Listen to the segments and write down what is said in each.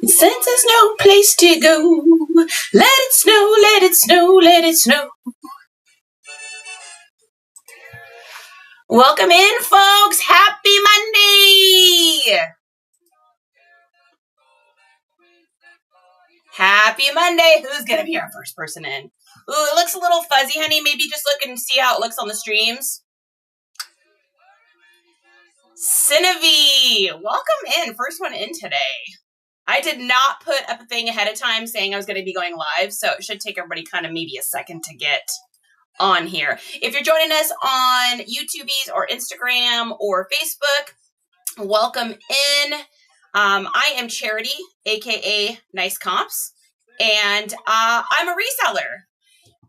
Since there's no place to go, let it snow, let it snow, let it snow. Welcome in, folks. Happy Monday. Happy Monday. Who's going to be our first person in? Ooh, it looks a little fuzzy, honey. Maybe just look and see how it looks on the streams. Cinevi, welcome in. First one in today. I did not put up a thing ahead of time saying I was going to be going live, so it should take everybody kind of maybe a second to get on here. If you're joining us on YouTube's or Instagram or Facebook, welcome in. I am Charity, aka NiceComps, and I'm a reseller.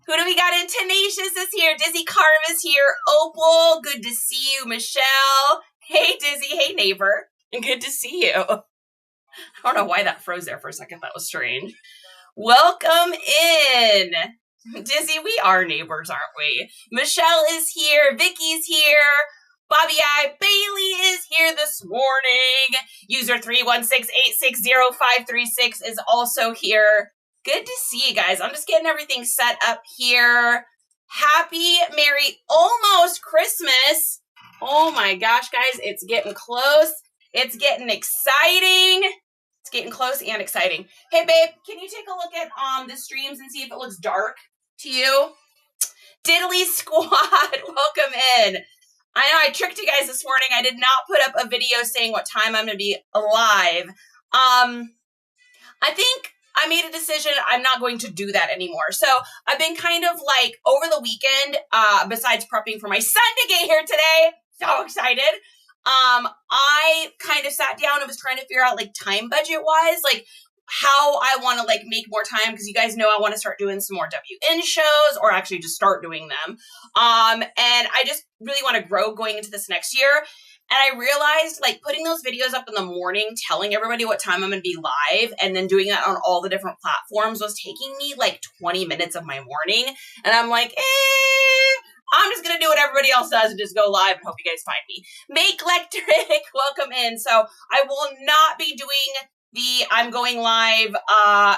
Who do we got in? Tenacious is here. Dizzy Carve is here. Opal, good to see you. Michelle, hey Dizzy, hey neighbor, good to see you. I don't know why that froze there for a second. That was strange. Welcome in. Dizzy, we are neighbors, aren't we? Michelle is here. Vicky's here. Bobby I. Bailey is here this morning. User 316860536 is also here. Good to see you guys. I'm just getting everything set up here. Happy, Merry, almost Christmas. Oh my gosh, guys, it's getting close. It's getting exciting. It's getting close and exciting. Hey, babe, can you take a look at the streams and see if it looks dark to you? Diddly Squad, welcome in. I know I tricked you guys this morning. I did not put up a video saying what time I'm going to be live. I think I made a decision. I'm not going to do that anymore. So I've been kind of like over the weekend, besides prepping for my son to get here today. So excited. I kind of sat down and was trying to figure out like time budget wise, like how I want to like make more time. Cause you guys know I want to start doing some more WN shows or actually just start doing them. And I just really want to grow going into this next year. And I realized like putting those videos up in the morning, telling everybody what time I'm going to be live and then doing that on all the different platforms was taking me like 20 minutes of my morning. And I'm like, I'm just going to do what everybody else does and just go live and hope you guys find me. Make Electric, welcome in. So I will not be doing the I'm going live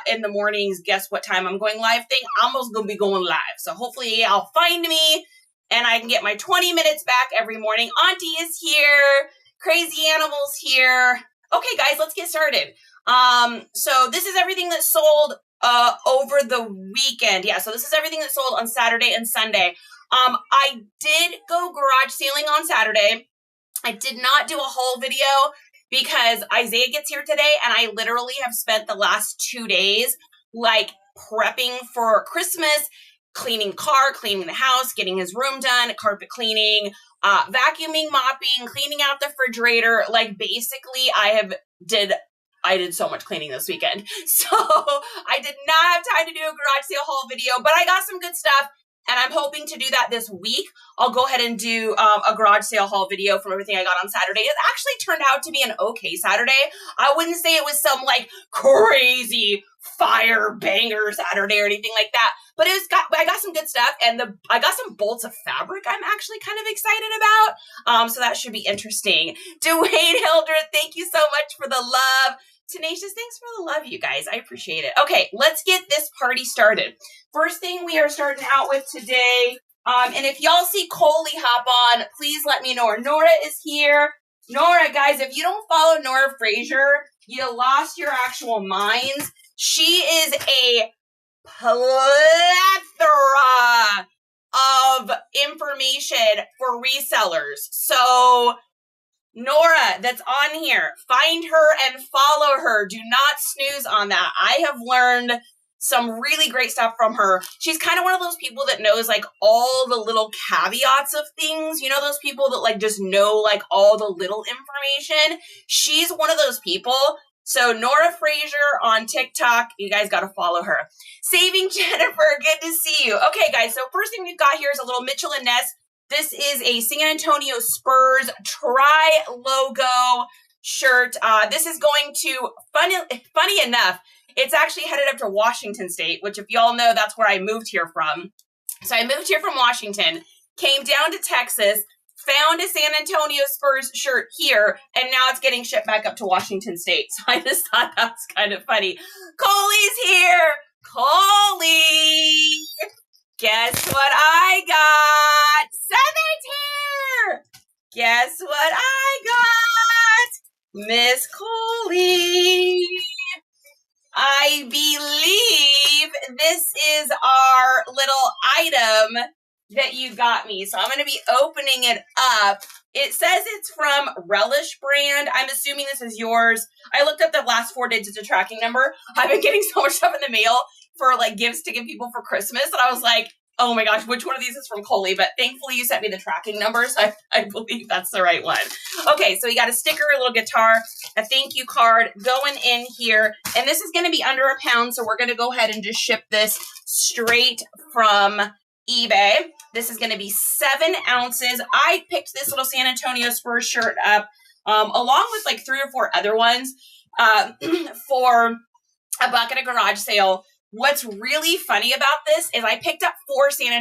in the mornings, guess what time I'm going live thing. I'm just going to be going live. So hopefully I'll find me and I can get my 20 minutes back every morning. Auntie is here. Crazy Animals here. Okay, guys, let's get started. So this is everything that sold over the weekend. Yeah, so this is everything that sold on Saturday and Sunday. I did go garage sailing on Saturday. I did not do a haul video because Isaiah gets here today and I literally have spent the last 2 days like prepping for Christmas, cleaning car, cleaning the house, getting his room done, carpet cleaning, vacuuming, mopping, cleaning out the refrigerator. Like basically I did so much cleaning this weekend. So I did not have time to do a garage sale haul video, but I got some good stuff. And I'm hoping to do that this week. I'll go ahead and do a garage sale haul video from everything I got on Saturday. It actually turned out to be an okay Saturday. I wouldn't say it was some like crazy fire banger Saturday or anything like that. But I got some good stuff, and I got some bolts of fabric I'm actually kind of excited about. So that should be interesting. Dwayne Hildreth, thank you so much for the love. Tenacious, thanks for the love, you guys. I appreciate it. Okay, let's get this party started. First thing we are starting out with today, and if y'all see Coley hop on, please let me know. Nora is here. Nora, guys, if you don't follow Nora Frazier, you lost your actual minds. She is a plethora of information for resellers. So Nora, that's on here. Find her and follow her. Do not snooze on that. I have learned some really great stuff from her. She's kind of one of those people that knows like all the little caveats of things. You know, those people that like just know like all the little information. She's one of those people. So Nora Frazier on TikTok, you guys got to follow her. Saving Jennifer, good to see you. Okay, guys, so first thing we've got here is a little Mitchell & Ness. This is a San Antonio Spurs tri-logo shirt. This is going to, funny enough, it's actually headed up to Washington State, which if y'all know, that's where I moved here from. So I moved here from Washington, came down to Texas, Found a San Antonio Spurs shirt here, and now it's getting shipped back up to Washington State. So I just thought that's kind of funny. Coley's here. Coley. Guess what I got? Southern's here. Guess what I got? Miss Coley. I believe this is our little item that you got me. So I'm going to be opening it up. It says it's from Relish brand. I'm assuming this is yours. I looked up the last 4 digits of tracking number. I've been getting so much stuff in the mail for like gifts to give people for Christmas. And I was like, oh my gosh, which one of these is from Coley? But thankfully you sent me the tracking number. So I believe that's the right one. Okay, so we got a sticker, a little guitar, a thank you card going in here. And this is going to be under £1. So we're going to go ahead and just ship this straight from eBay. This is going to be 7 ounces. I picked this little San Antonio Spurs shirt up along with like 3 or 4 other ones for a buck at a garage sale. What's really funny about this is I picked up 3 San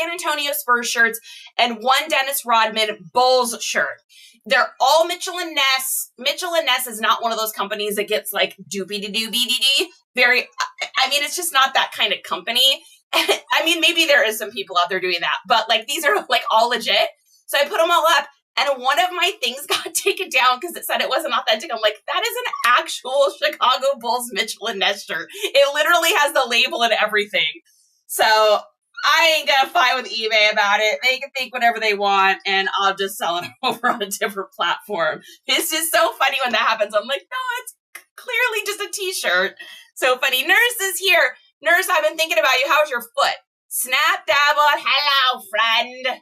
Antonio Spurs shirts and 1 Dennis Rodman Bulls shirt. They're all Mitchell and Ness. Mitchell and Ness is not one of those companies that gets like doopy-de-doo-be-de-dee. It's just not that kind of company. I mean, maybe there is some people out there doing that, but like these are like all legit. So I put them all up, and one of my things got taken down because it said it wasn't authentic. I'm like, that is an actual Chicago Bulls Mitchell and Ness shirt. It literally has the label and everything. So I ain't gonna fight with eBay about it. They can think whatever they want, and I'll just sell it over on a different platform. It's just so funny when that happens. I'm like, no, it's clearly just a t-shirt. So funny. Nurse is here. Nurse, I've been thinking about you. How's your foot? Snap, dabble. Hello, friend.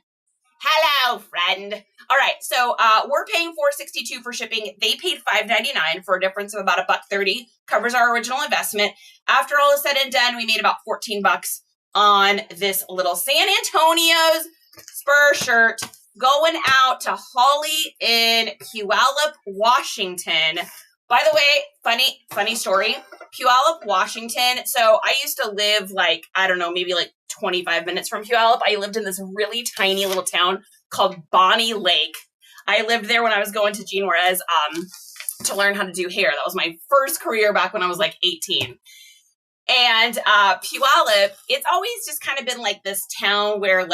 Hello, friend. All right, so we're paying $4.62 for shipping. They paid $5.99 for a difference of about $1.30. Covers our original investment. After all is said and done, we made about $14 on this little San Antonio's Spurs shirt going out to Holly in Puyallup, Washington. By the way, funny story. Puyallup, Washington. So I used to live maybe 25 minutes from Puyallup. I lived in this really tiny little town called Bonnie Lake. I lived there when I was going to Gene Juarez to learn how to do hair. That was my first career back when I was 18. And Puyallup, it's always just kind of been like this town where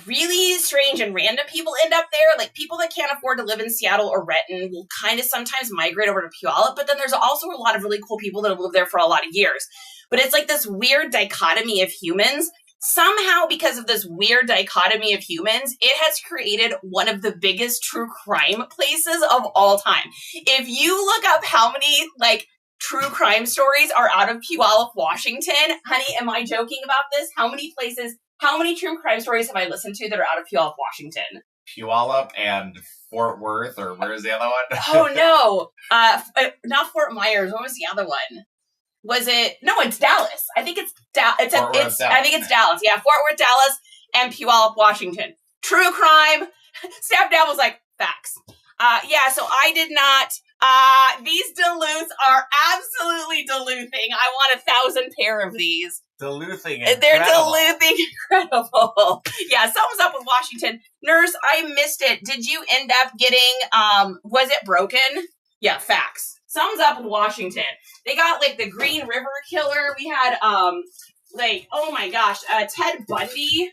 really strange and random people end up there. People that can't afford to live in Seattle or Renton will kind of sometimes migrate over to Puyallup, but then there's also a lot of really cool people that have lived there for a lot of years. But it's this weird dichotomy of humans. Somehow, because of this weird dichotomy of humans, it has created one of the biggest true crime places of all time. If you look up how many true crime stories are out of Puyallup, Washington, honey, am I joking about this? How many true crime stories have I listened to that are out of Puyallup, Washington? Puyallup and Fort Worth, or where's the other one? Oh, no. Not Fort Myers. What was the other one? Was it? No, it's Dallas. I think it's Dallas. I think it's Dallas. Yeah, Fort Worth, Dallas, and Puyallup, Washington. True crime. Steph Dad was like, facts. So I did not. These Duluths are absolutely Duluthing. I want 1,000 pair of these. Duluthing, they're Duluthing incredible. Yeah, something's up with Washington. Nurse, I missed it. Did you end up getting, was it broken? Yeah, facts. Something's up with Washington. They got the Green River Killer. We had, oh my gosh, Ted Bundy.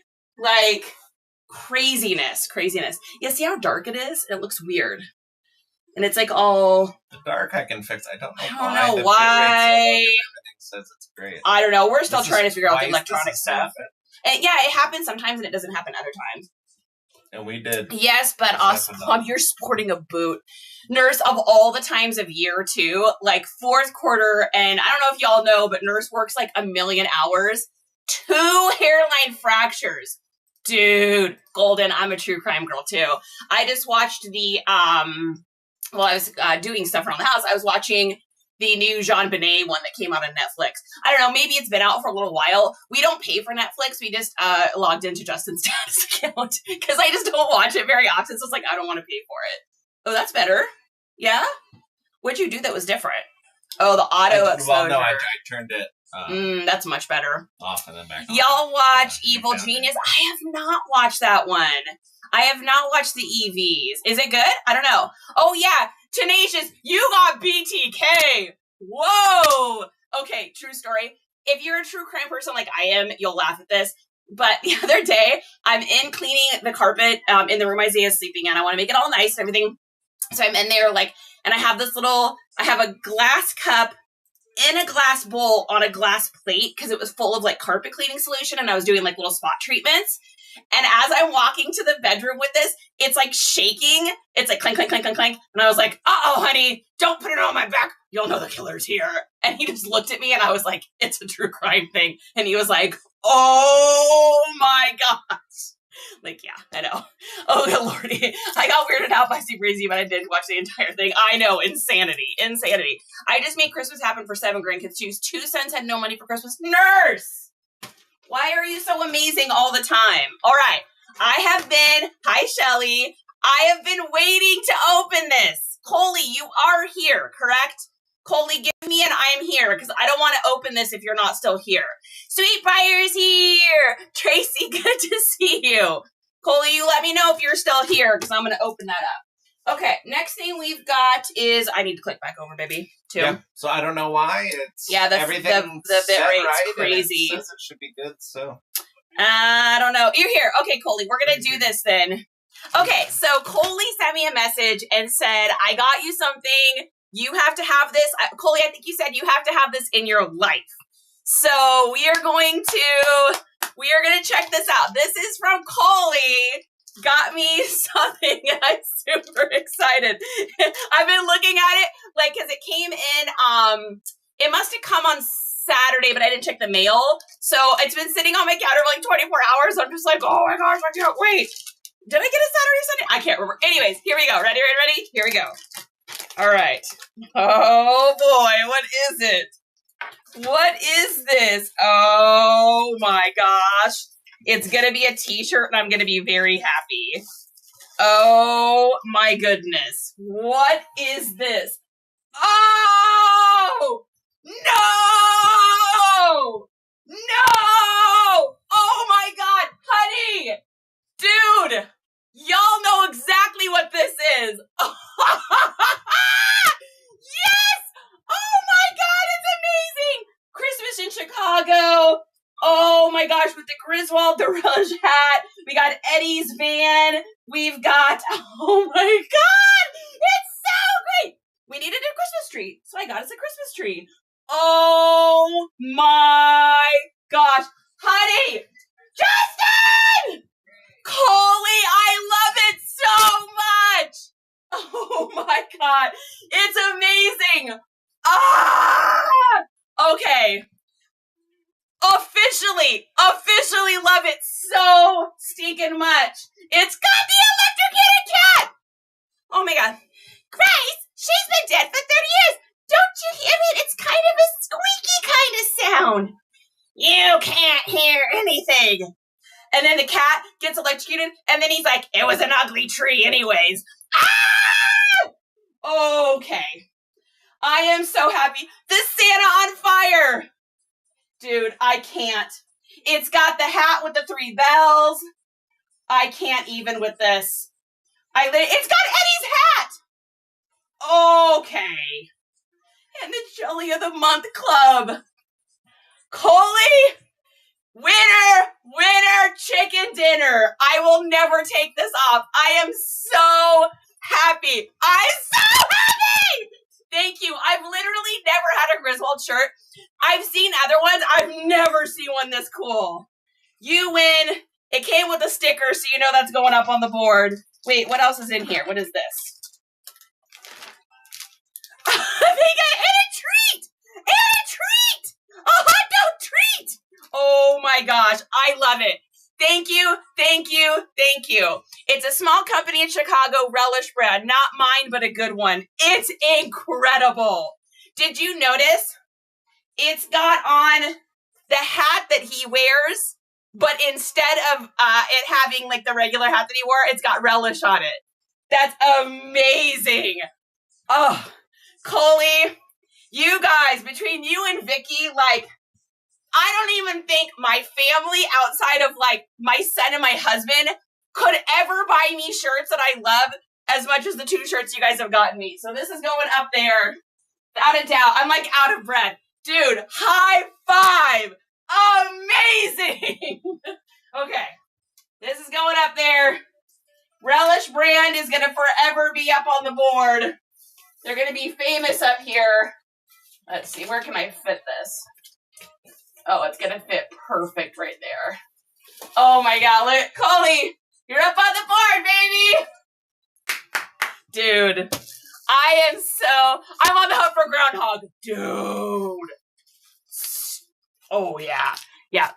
Craziness. Yeah, see how dark it is? It looks weird. And it's all... The dark I can fix. I don't know why. Everything says it's great. I don't know. We're still trying to figure out the electronic stuff. And yeah, it happens sometimes and it doesn't happen other times. And we did. Yes, but awesome. You're sporting a boot. Nurse, of all the times of year, too, fourth quarter, and I don't know if y'all know, but Nurse works 1,000,000 hours. 2 hairline fractures. Dude, golden. I'm a true crime girl, too. I just watched the, while I was doing stuff around the house, I was watching the new Jean-Benet one that came out on Netflix. I don't know, maybe it's been out for a little while. We don't pay for Netflix. We just logged into Justin's dad's account because I just don't watch it very often. So it's I don't want to pay for it. Oh, that's better. Yeah? What'd you do that was different? Oh, the auto exposure. Well, no, I turned it That's much better. Off and then back on. Y'all watch Evil Genius? I have not watched that one. I have not watched the EVs. Is it good? I don't know. Oh, yeah. Tenacious, you got BTK. Whoa. Okay, true story. If you're a true crime person like I am, you'll laugh at this. But the other day, I'm in cleaning the carpet in the room Isaiah's sleeping in. I want to make it all nice and everything. So I'm in there, like, and I have a glass cup in a glass bowl on a glass plate because it was full of, like, carpet cleaning solution, and I was doing, like, little spot treatments. And as I'm walking to the bedroom with this, it's, like, shaking. It's, like, clank, clank, clank, clank, clank. And I was like, uh-oh, honey, don't put it on my back. You'll know the killer's here. And he just looked at me, and I was like, it's a true crime thing. And he was like, oh, my gosh. Like, yeah, I know. Oh, good lordy. I got weirded out by Super Easy, but I did watch the entire thing. I know, insanity. I just made Christmas happen for 7 grandkids. Choose 2 cents, had no money for Christmas. Nurse! Why are you so amazing all the time? All right. Hi, Shelly. I have been waiting to open this. Coley, you are here, correct? Coley, give me an I am here, because I don't want to open this if you're not still here. Sweet Briar's here. Tracy, good to see you. Coley, you let me know if you're still here, because I'm going to open that up. Okay, next thing we've got is, I need to click back over, baby, too. Yeah, so I don't know why. It's everything the bit rate's right, crazy. It says it should be good, so. I don't know. You're here. Okay, Coley, we're going to do this then. Okay, so Coley sent me a message and said, I got you something. You have to have this. Coley, I think you said you have to have this in your life. So we are going to check this out. This is from Coley. Got me something. I'm super excited. I've been looking at it, like, because it came in, it must have come on Saturday, but I didn't check the mail. So it's been sitting on my counter for like 24 hours. I'm just like, oh my gosh, I can't wait. Did I get it Saturday, Sunday? I can't remember. Anyways, here we go. Ready? Here we go. All right. Oh boy, what is it? What is this? Oh my gosh. It's going to be a t-shirt and I'm going to be very happy. Oh my goodness. What is this? Oh! No! No! Oh my God, honey! Dude! Y'all know exactly what this is. Yes! Oh my God, it's amazing! Christmas in Chicago. Oh my gosh, with the Griswold, the Relish hat. We got Eddie's van. We've got, oh my God, it's so great. We needed a Christmas tree, so I got us a Christmas tree. Oh my gosh. Honey, Justin! Coley, I love it so much. Oh my God, it's amazing. Ah! Okay. Officially love it so stinking much. It's got the electrocuted cat. Oh my God. Grace, she's been dead for 30 years. Don't you hear it? It's kind of a squeaky kind of sound. You can't hear anything. And then the cat gets electrocuted, and then he's like, it was an ugly tree anyways. Ah! Okay. I am so happy. The Santa on fire. Dude, I can't. It's got the hat with the 3 bells. I can't even with this. It's got Eddie's hat. Okay. And the Jelly of the Month Club. Coley, winner, chicken dinner. I will never take this off. I am so happy. Thank you. I've literally never had a Griswold shirt. I've seen other ones. I've never seen one this cool. You win. It came with a sticker, so you know that's going up on the board. Wait, what else is in here? What is this? And a treat! A hot dog treat! Oh my gosh, I love it. Thank you. It's a small company in Chicago, Relish brand. Not mine, but a good one. It's incredible. Did you notice? It's got on the hat that he wears, but instead of it having like the regular hat that he wore, it's got Relish on it. That's amazing. Oh, Coley, you guys, between you and Vicky, like, I don't even think my family outside of like my son and my husband could ever buy me shirts that I love as much as the 2 shirts you guys have gotten me. So this is going up there. Without a doubt. I'm like out of breath. Dude, high five. Amazing. Okay. This is going up there. Relish brand is going to forever be up on the board. They're going to be famous up here. Let's see. Where can I fit this? Oh, it's going to fit perfect right there. Oh my God. Look, Coley, you're up on the board, baby. Dude, I'm on the hook for groundhog. Dude. Oh, yeah. Yeah.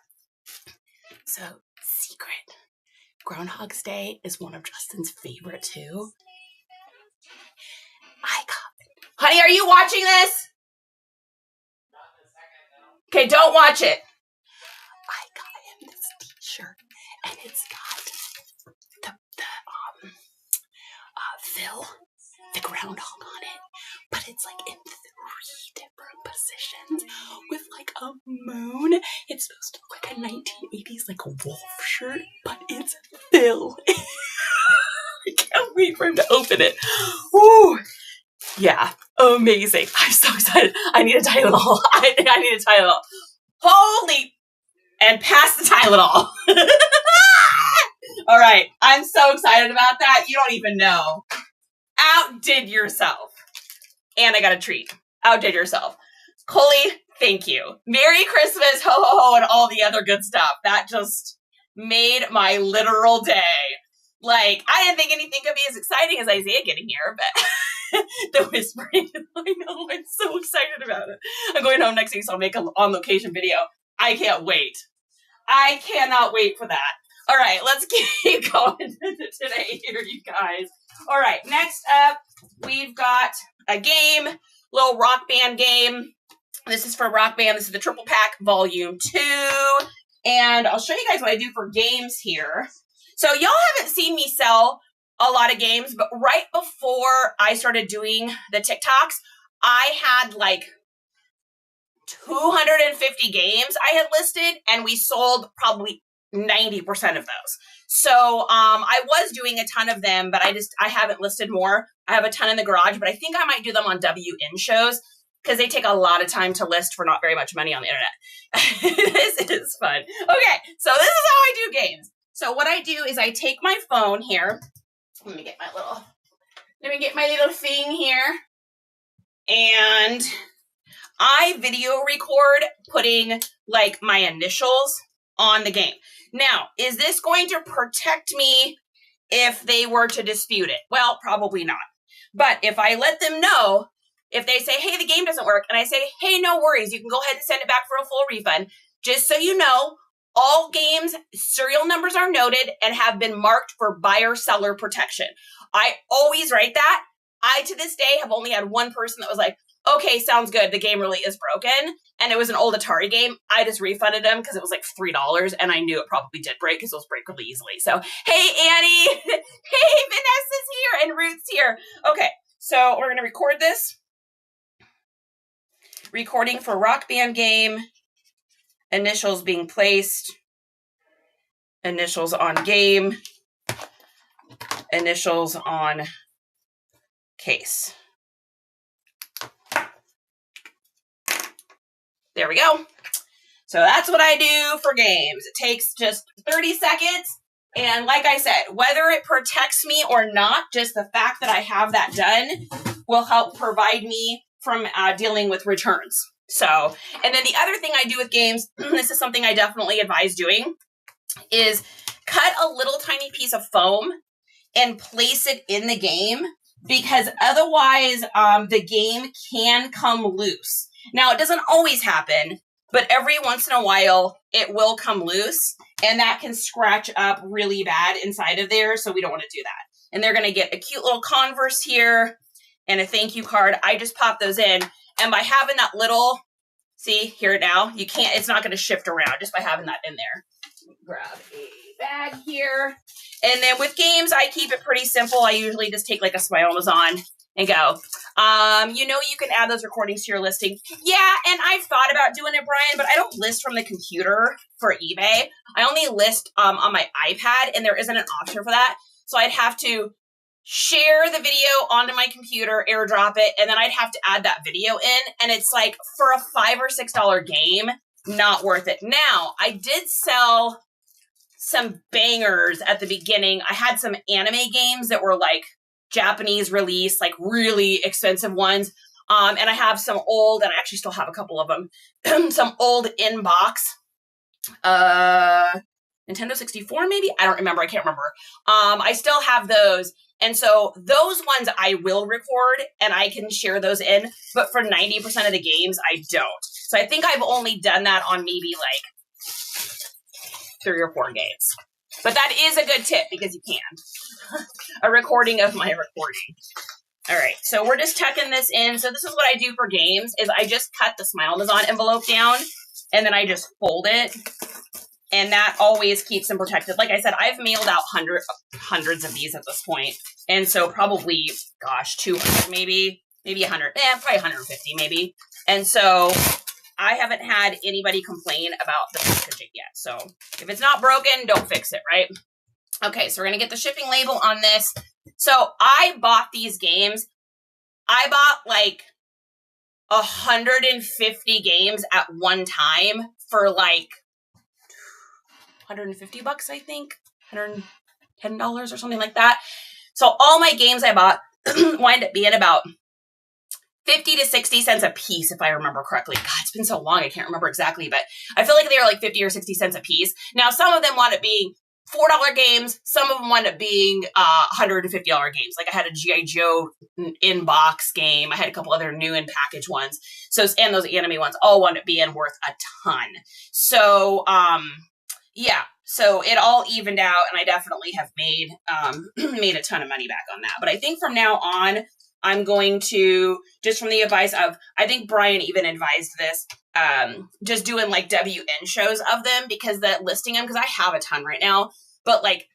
So, secret. Groundhog's Day is one of Justin's favorite, too. I got it. Honey, are you watching this? Okay, don't watch it. I got him this t-shirt, and it's got Phil, the groundhog on it, but it's like in 3 different positions with like a moon. It's supposed to look like a 1980s like wolf shirt, but it's Phil. I can't wait for him to open it. Ooh. Yeah, amazing. I'm so excited. I need a Tylenol. I need a Tylenol. Holy, and pass the Tylenol. All right, I'm so excited about that. You don't even know. Outdid yourself. And I got a treat. Outdid yourself. Coley, thank you. Merry Christmas, ho ho ho, and all the other good stuff. That just made my literal day. Like, I didn't think anything could be as exciting as Isaiah getting here, but the whispering, I know, I'm so excited about it. I'm going home next week, so I'll make an on-location video. I can't wait. I cannot wait for that. All right, let's keep going today here, you guys. All right, next up, we've got a game, little Rock Band game. This is for Rock Band. This is the Triple Pack Volume 2. And I'll show you guys what I do for games here. So y'all haven't seen me sell a lot of games, but right before I started doing the TikToks, I had like 250 games I had listed, and we sold probably 90% of those. So I was doing a ton of them, but I haven't listed more. I have a ton in the garage, but I think I might do them on WN shows because they take a lot of time to list for not very much money on the internet. This is fun. Okay, so this is how I do games. So what I do is I take my phone here. Let me get my little thing here. And I video record putting like my initials on the game. Now, is this going to protect me if they were to dispute it? Well, probably not. But if I let them know, if they say, hey, the game doesn't work, and I say, hey, no worries, you can go ahead and send it back for a full refund. Just so you know, all games, serial numbers are noted and have been marked for buyer-seller protection. I always write that. I, to this day, have only had one person that was like, okay, sounds good. The game really is broken. And it was an old Atari game. I just refunded them because it was like $3, and I knew it probably did break because those break really easily. So, hey, Annie. Hey, Vanessa's here and Ruth's here. Okay, so we're going to record this. Recording for Rock Band game. Initials being placed. Initials on game. Initials on case. There we go. So that's what I do for games. It takes just 30 seconds. And like I said, whether it protects me or not, just the fact that I have that done will help provide me from dealing with returns. So, and then the other thing I do with games, this is something I definitely advise doing, is cut a little tiny piece of foam and place it in the game, because otherwise the game can come loose. Now, it doesn't always happen, but every once in a while it will come loose, and that can scratch up really bad inside of there, so we don't want to do that. And they're going to get a cute little Converse here and a thank you card. I just pop those in, and by having that little, see, here now, you can't, it's not going to shift around just by having that in there. Grab a bag here. And then with games, I keep it pretty simple. I usually just take like a Smile Amazon and go. You know, you can add those recordings to your listing. Yeah, and I've thought about doing it, Brian, but I don't list from the computer for eBay. I only list on my iPad, and there isn't an option for that. So I'd have to share the video onto my computer, airdrop it, and then I'd have to add that video in. And it's like, for a $5 or $6 game, not worth it. Now, I did sell some bangers at the beginning. I had some anime games that were like Japanese release, like really expensive ones. And I have some old, and I actually still have a couple of them, some old in-box Nintendo 64 maybe? I don't remember. I can't remember. I still have those. And so those ones I will record and I can share those in. But for 90% of the games, I don't. So I think I've only done that on maybe like 3 or 4 games. But that is a good tip because you can. A recording of my recording. All right, so we're just tucking this in. So this is what I do for games, is I just cut the Smile Amazon envelope down, and then I just fold it, and that always keeps them protected. Like I said, I've mailed out hundreds of these at this point, and so probably, gosh, 200 maybe 100, probably 150 maybe. And so I haven't had anybody complain about the packaging yet. So if it's not broken, don't fix it, right? Okay, so we're going to get the shipping label on this. So I bought these games. I bought like 150 games at one time for like $150, I think, $110 or something like that. So all my games I bought wind up being about 50 to 60 cents a piece, if I remember correctly. God, it's been so long, I can't remember exactly, but I feel like they were like 50 or 60 cents a piece. Now, some of them wound up being $4 games. Some of them wound up being $150 games. Like I had a G.I. Joe in-box game. I had a couple other new in-package ones. So, and those anime ones all wound up being worth a ton. So, yeah. So it all evened out, and I definitely have made made a ton of money back on that. But I think from now on, I'm going to, just from the advice of, I think Brian even advised this, just doing like WN shows of them, because that listing them, because I have a ton right now, but like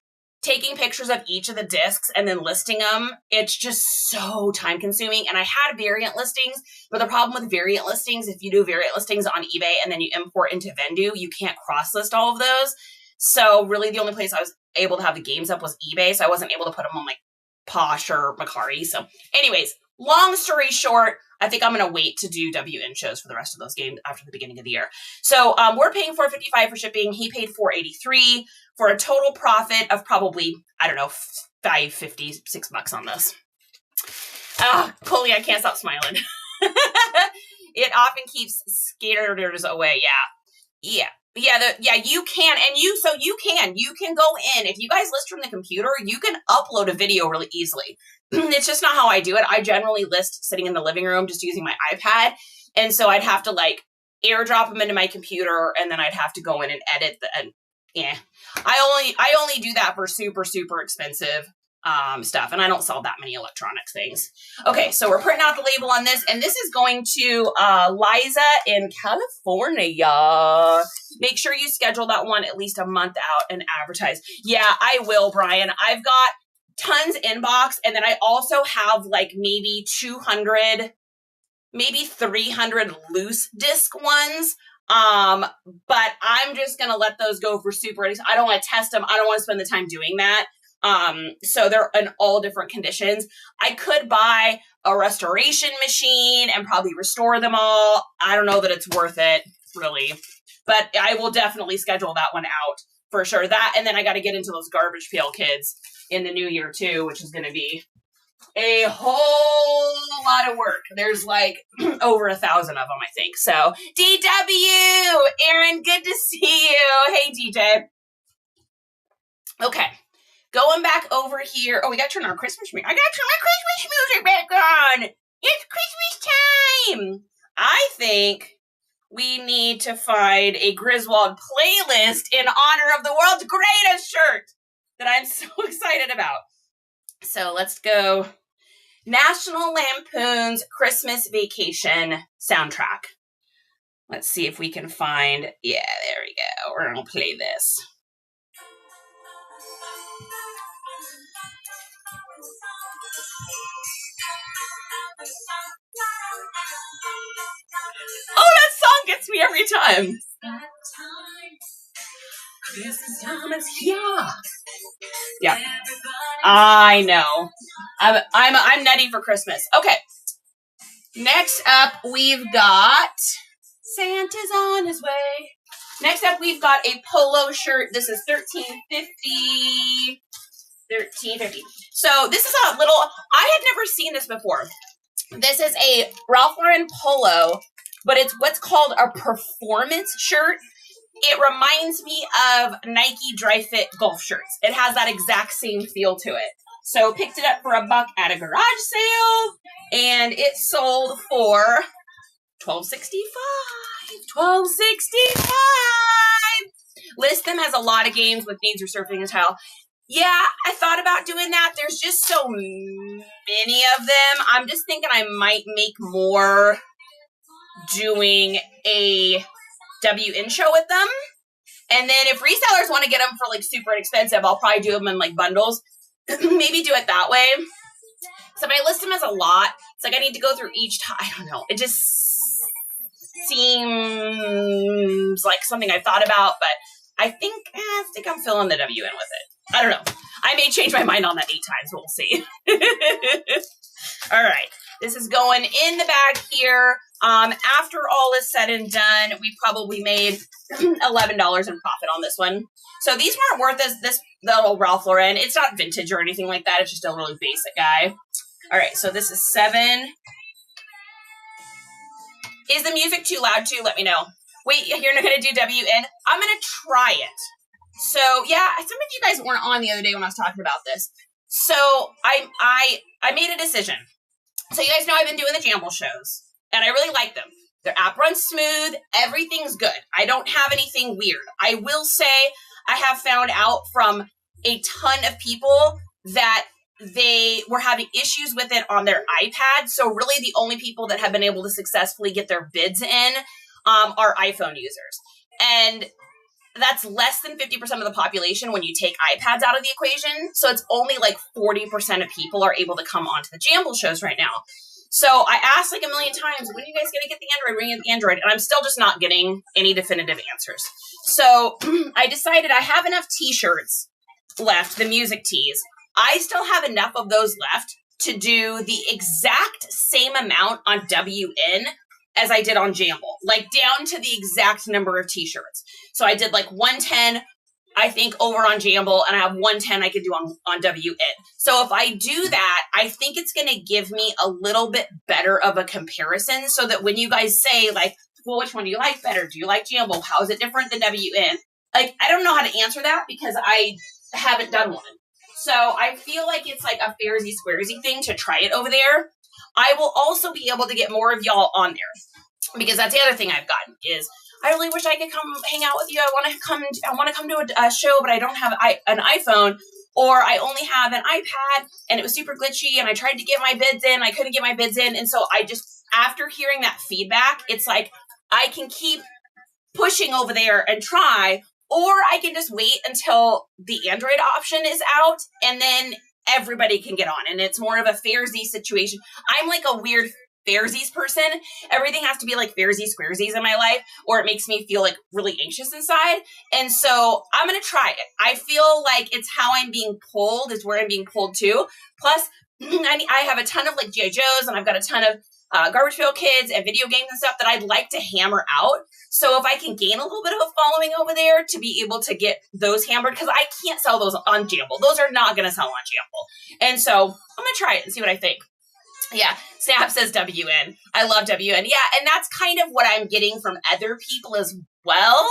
taking pictures of each of the discs and then listing them, it's just so time consuming. And I had variant listings, but the problem with variant listings, if you do variant listings on eBay and then you import into Vendu, you can't cross list all of those. So really the only place I was able to have the games up was eBay. So I wasn't able to put them on like Posh or Mercari. So anyways, long story short, I think I'm going to wait to do WN shows for the rest of those games after the beginning of the year. So we're paying $4.55 for shipping. He paid $4.83 for a total profit of probably, I don't know, $5.50, $6 on this. Coley, I can't stop smiling. It often keeps skaters away. Yeah. You can. And you can go in. If you guys list from the computer, you can upload a video really easily. It's just not how I do it. I generally list sitting in the living room, just using my iPad. And so I'd have to like airdrop them into my computer, and then I'd have to go in and edit I only do that for super, super expensive stuff. And I don't sell that many electronic things. Okay, so we're printing out the label on this, and this is going to Liza in California. Make sure you schedule that one at least a month out and advertise. Yeah, I will, Brian. I've got tons inbox, and then I also have like maybe 200, maybe 300 loose disc ones. But I'm just going to let those go for super. I don't want to test them. I don't want to spend the time doing that. So they're in all different conditions. I could buy a restoration machine and probably restore them all. I don't know that it's worth it, really. But I will definitely schedule that one out for sure. That, and then I got to get into those garbage pail kids in the new year too, which is going to be a whole lot of work. There's like over 1,000 of them, I think. So DW, Aaron, good to see you. Hey, DJ. Okay. Going back over here. Oh, we got to turn our Christmas music. I got to turn my Christmas music back on. It's Christmas time. I think we need to find a Griswold playlist in honor of the world's greatest shirt that I'm so excited about. So let's go. National Lampoon's Christmas Vacation soundtrack. Let's see if we can find. Yeah, there we go. We're going to play this. gets me every time. Christmas time is here. Yeah, I know. I'm nutty for Christmas. Okay. Next up, we've got Santa's on his way. Next up, we've got a polo shirt. This is $13.50. $13.50. So this is a little. I had never seen this before. This is a Ralph Lauren polo, but it's what's called a performance shirt. It reminds me of Nike Dry Fit golf shirts. It has that exact same feel to it. So picked it up for $1 at a garage sale, and it sold for $12.65. $12.65. List them as a lot of games with needs or surfing and tile. Yeah, I thought about doing that. There's just so many of them. I'm just thinking I might make more doing a WN show with them. And then if resellers want to get them for like super inexpensive, I'll probably do them in like bundles. Maybe do it that way. So if I list them as a lot, it's like I need to go through each time. I don't know. It just seems like something I've thought about, but I think I'm filling the WN with it. I don't know. I may change my mind on that 8 times. We'll see. All right. This is going in the bag here. After all is said and done, we probably made $11 in profit on this one. So these weren't worth this little Ralph Lauren. It's not vintage or anything like that. It's just a really basic guy. All right. So this is 7. Is the music too loud too? Let me know. Wait, you're not going to do WN? I'm going to try it. So yeah, some of you guys weren't on the other day when I was talking about this. So I made a decision. So you guys know I've been doing the Jamble shows, and I really like them. Their app runs smooth. Everything's good. I don't have anything weird. I will say I have found out from a ton of people that they were having issues with it on their iPad. So really the only people that have been able to successfully get their bids in are iPhone users. And that's less than 50% of the population when you take iPads out of the equation. So it's only like 40% of people are able to come onto the Jamble shows right now. So I asked like a million times, when are you guys going to get the Android? When are you going to get the Android? And I'm still just not getting any definitive answers. So I decided I have enough t-shirts left, the music tees. I still have enough of those left to do the exact same amount on WN as I did on Jamble, like down to the exact number of t-shirts. So I did like 110, I think, over on Jamble, and I have 110 I could do on WN. So if I do that, I think it's going to give me a little bit better of a comparison so that when you guys say like, well, which one do you like better? Do you like Jamble? How is it different than WN? Like, I don't know how to answer that because I haven't done one. So I feel like it's like a fairsy squaresy thing to try it over there. I will also be able to get more of y'all on there because that's the other thing I've gotten is I really wish I could come hang out with you. I want to come to a show, but I don't have an iPhone, or I only have an iPad and it was super glitchy and I tried to get my bids in. I couldn't get my bids in. And so I just, after hearing that feedback, it's like I can keep pushing over there and try, or I can just wait until the Android option is out and then everybody can get on. And it's more of a fairsy situation. I'm like a weird fairsies person. Everything has to be like fairsy squaresies in my life, or it makes me feel like really anxious inside. And so I'm going to try it. I feel like it's how I'm being pulled is where I'm being pulled to. Plus, I have a ton of like G.I. Joes, and I've got a ton of Garbage Pail Kids and video games and stuff that I'd like to hammer out. So if I can gain a little bit of a following over there to be able to get those hammered, because I can't sell those on Jamble. Those are not going to sell on Jamble. And so I'm going to try it and see what I think. Yeah, Snap says WN. I love WN. Yeah, and that's kind of what I'm getting from other people as well,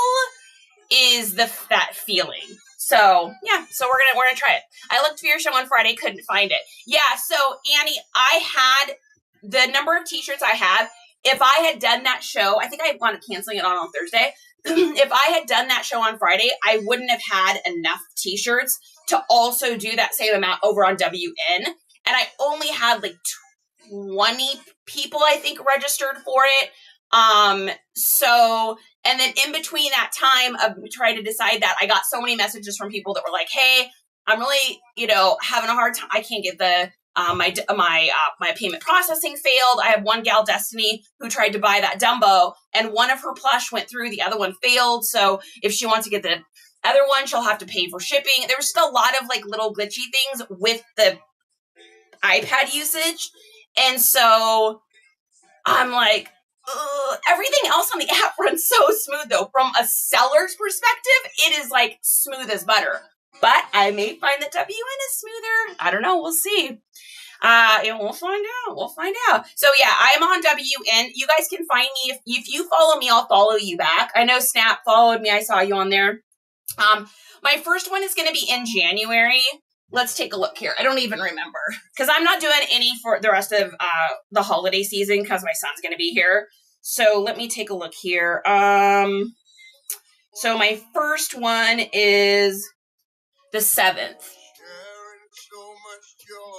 is that feeling. So yeah, so we're gonna try it. I looked for your show on Friday, couldn't find it. Yeah, so Annie, I had the number of t-shirts I have. If I had done that show, I think I wanted canceling it on Thursday. If I had done that show on Friday, I wouldn't have had enough t-shirts to also do that same amount over on WN. And I only had like 20 people, I think, registered for it. So, and then in between that time of trying to decide that, I got so many messages from people that were like, hey, I'm really, having a hard time. I can't get the My payment processing failed. I have one gal, Destiny, who tried to buy that Dumbo, and one of her plush went through, the other one failed. So if she wants to get the other one, she'll have to pay for shipping. There was just a lot of like little glitchy things with the iPad usage. And so I'm like, ugh. Everything else on the app runs so smooth though. From a seller's perspective, it is like smooth as butter. But I may find that WN is smoother. I don't know. We'll see. We'll find out. We'll find out. So yeah, I'm on WN. You guys can find me. If you follow me, I'll follow you back. I know Snap followed me. I saw you on there. My first one is going to be in January. Let's take a look here. I don't even remember because I'm not doing any for the rest of the holiday season because my son's going to be here. So let me take a look here. So my first one is the 7th.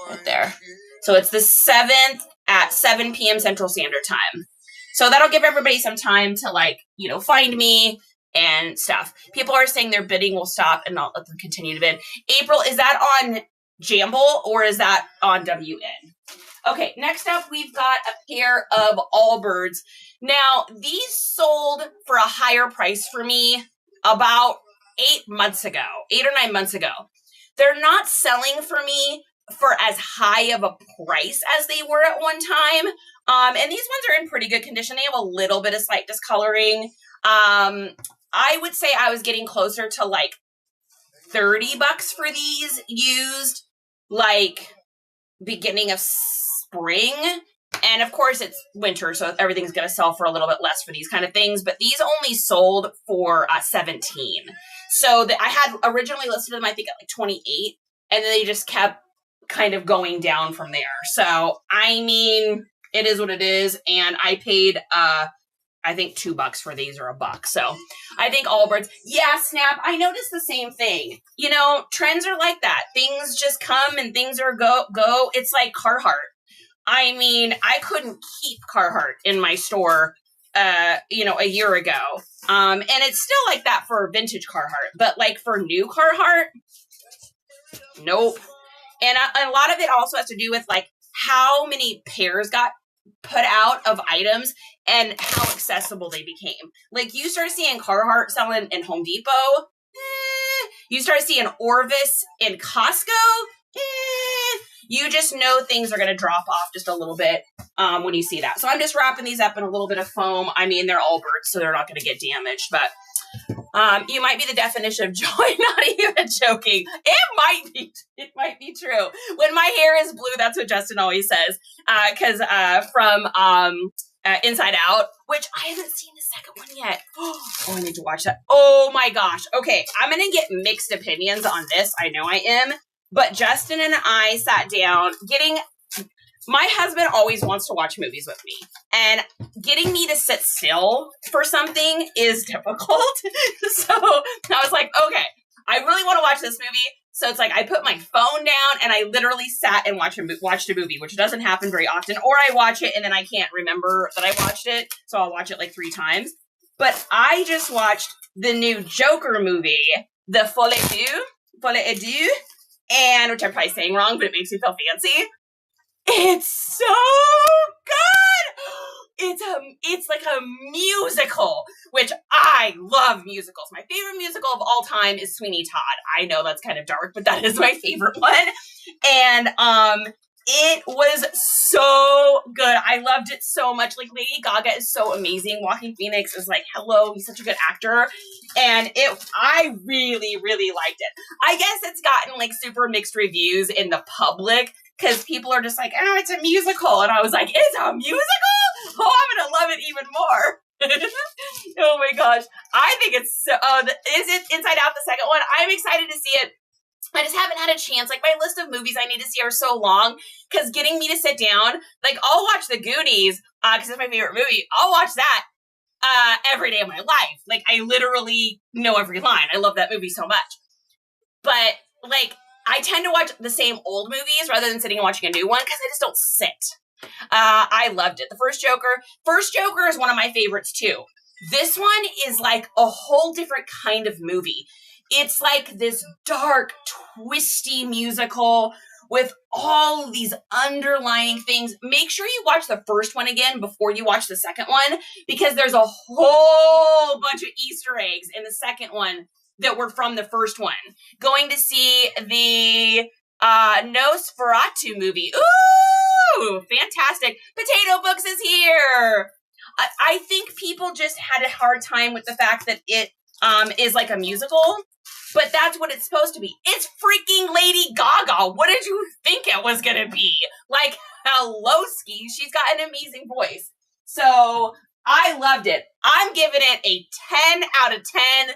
Right there. So it's the 7th at 7 p.m. Central Standard Time. So that'll give everybody some time to find me and stuff. People are saying their bidding will stop and not let them continue to bid. April, is that on Jamble or is that on WN? Okay, next up, we've got a pair of Allbirds. Now, these sold for a higher price for me about 8 or 9 months ago. They're not selling for me for as high of a price as they were at one time. And these ones are in pretty good condition. They have a little bit of slight discoloring. I would say I was getting closer to like $30 for these used, like beginning of spring. And of course it's winter, so everything's going to sell for a little bit less for these kind of things. But these only sold for $17. So I had originally listed them, I think, at like 28, and then they just kept kind of going down from there. So, I mean, it is what it is. And I paid, I think $2 for these, or $1. So I think Allbirds. Yeah, Snap. I noticed the same thing. Trends are like that. Things just come and things are go. It's like Carhartt. I mean, I couldn't keep Carhartt in my store, a year ago. And it's still like that for vintage Carhartt, but like for new Carhartt, nope. And a lot of it also has to do with like how many pairs got put out of items and how accessible they became. Like you start seeing Carhartt selling in Home Depot. You start seeing Orvis in Costco. You just know things are going to drop off just a little bit when you see that. So I'm just wrapping these up in a little bit of foam. I mean, they're Allbirds, so they're not going to get damaged. But you might be the definition of joy, not even joking. It might be true. When my hair is blue, that's what Justin always says. Because from Inside Out, which I haven't seen the second one yet. Oh, I need to watch that. Oh my gosh. Okay, I'm going to get mixed opinions on this. I know I am. But Justin and I sat down my husband always wants to watch movies with me, and getting me to sit still for something is difficult. So I was like, okay, I really want to watch this movie. So it's like I put my phone down and I literally sat and watched a movie, which doesn't happen very often. Or I watch it and then I can't remember that I watched it, so I'll watch it like 3 times. But I just watched the new Joker movie, The Folie à Deux, and which I'm probably saying wrong, but it makes me feel fancy. It's so good. It's like a musical, which I love musicals. My favorite musical of all time is Sweeney Todd. I know that's kind of dark, but that is my favorite one. And it was so good. I loved it so much. Like Lady Gaga is so amazing. Joaquin Phoenix is like, hello, he's such a good actor. And I really, really liked it. I guess it's gotten like super mixed reviews in the public because people are just like, oh, it's a musical. And I was like, it's a musical? Oh, I'm going to love it even more. Oh my gosh. I think it's so, is it Inside Out, the second one? I'm excited to see it. I just haven't had a chance. Like, my list of movies I need to see are so long, because getting me to sit down, like, I'll watch The Goonies, because it's my favorite movie. I'll watch that every day of my life. Like, I literally know every line. I love that movie so much. But, like, I tend to watch the same old movies rather than sitting and watching a new one, because I just don't sit. I loved it. The First Joker is one of my favorites, too. This one is, like, a whole different kind of movie. It's like this dark, twisty musical with all these underlying things. Make sure you watch the first one again before you watch the second one, because there's a whole bunch of Easter eggs in the second one that were from the first one. Going to see the Nosferatu movie. Ooh, fantastic. Potato Books is here. I think people just had a hard time with the fact that it is like a musical, but that's what it's supposed to be. It's freaking Lady Gaga. What did you think it was going to be? Like, hello-ski. She's got an amazing voice. So I loved it. I'm giving it a 10 out of 10.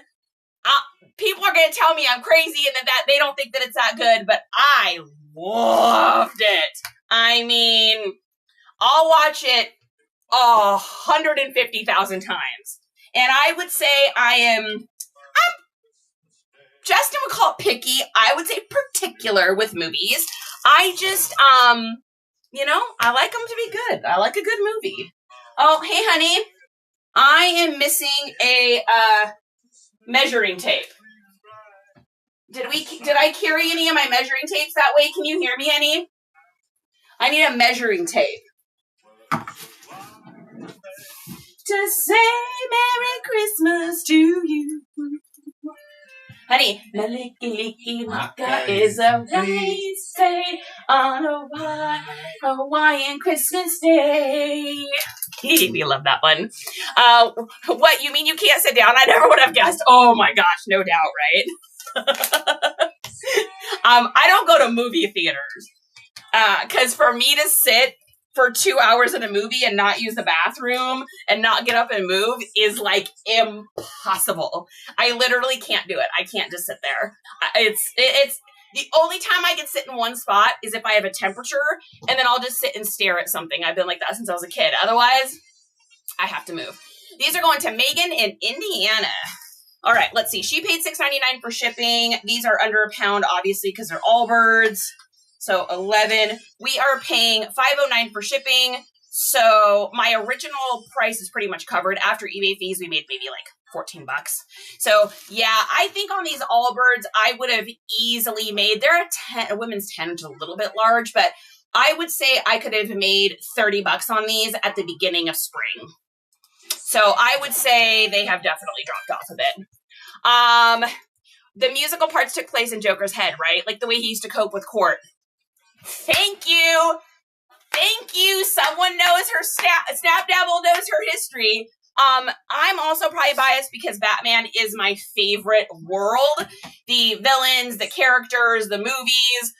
People are going to tell me I'm crazy and that they don't think that it's that good, but I loved it. I mean, I'll watch it 150,000 times. And I would say I'm Justin would call it picky. I would say particular with movies. I just, you know, I like them to be good. I like a good movie. Oh, hey, honey. I am missing a measuring tape. Did I carry any of my measuring tapes that way? Can you hear me any? I need a measuring tape. To say Merry Christmas to you. Honey, Maliki Maka is a rice day on a Hawaiian Christmas day. We love that one. What, you mean you can't sit down? I never would have guessed. Oh my gosh, no doubt, right? I don't go to movie theaters. Because for me to sit for 2 hours in a movie and not use the bathroom and not get up and move is like impossible. I literally can't do it. I can't just sit there. It's the only time I can sit in one spot is if I have a temperature, and then I'll just sit and stare at something. I've been like that since I was a kid. Otherwise, I have to move. These are going to Megan in Indiana. All right, let's see. She paid $6.99 for shipping. These are under £1, obviously, because they're Allbirds. So 11. We are paying $5.09 for shipping. So my original price is pretty much covered. After eBay fees, we made maybe like $14. So yeah, I think on these Allbirds, I would have easily made, they're a women's 10, which is a little bit large, but I would say I could have made $30 on these at the beginning of spring. So I would say they have definitely dropped off a bit. The musical parts took place in Joker's head, right? Like the way he used to cope with court. Thank you. Thank you. Someone knows her Snapdabble knows her history. I'm also probably biased because Batman is my favorite world. The villains, the characters, the movies.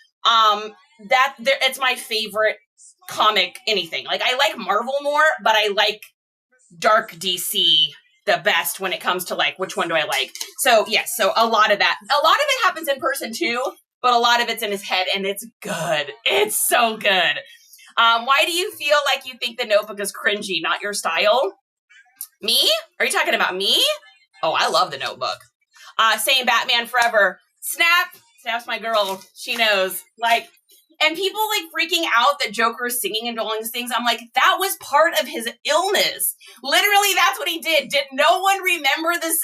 It's my favorite comic anything. Like I like Marvel more, but I like Dark DC the best when it comes to like which one do I like. So yes, so a lot of it happens in person too. But a lot of it's in his head, and it's good. It's so good. Why do you feel like you think the Notebook is cringy, not your style? Me? Are you talking about me? Oh, I love the Notebook. Saying Batman forever. Snap's my girl. She knows. Like, and people like freaking out that Joker is singing and all these things. I'm like, that was part of his illness. Literally, that's what he did. Did no one remember this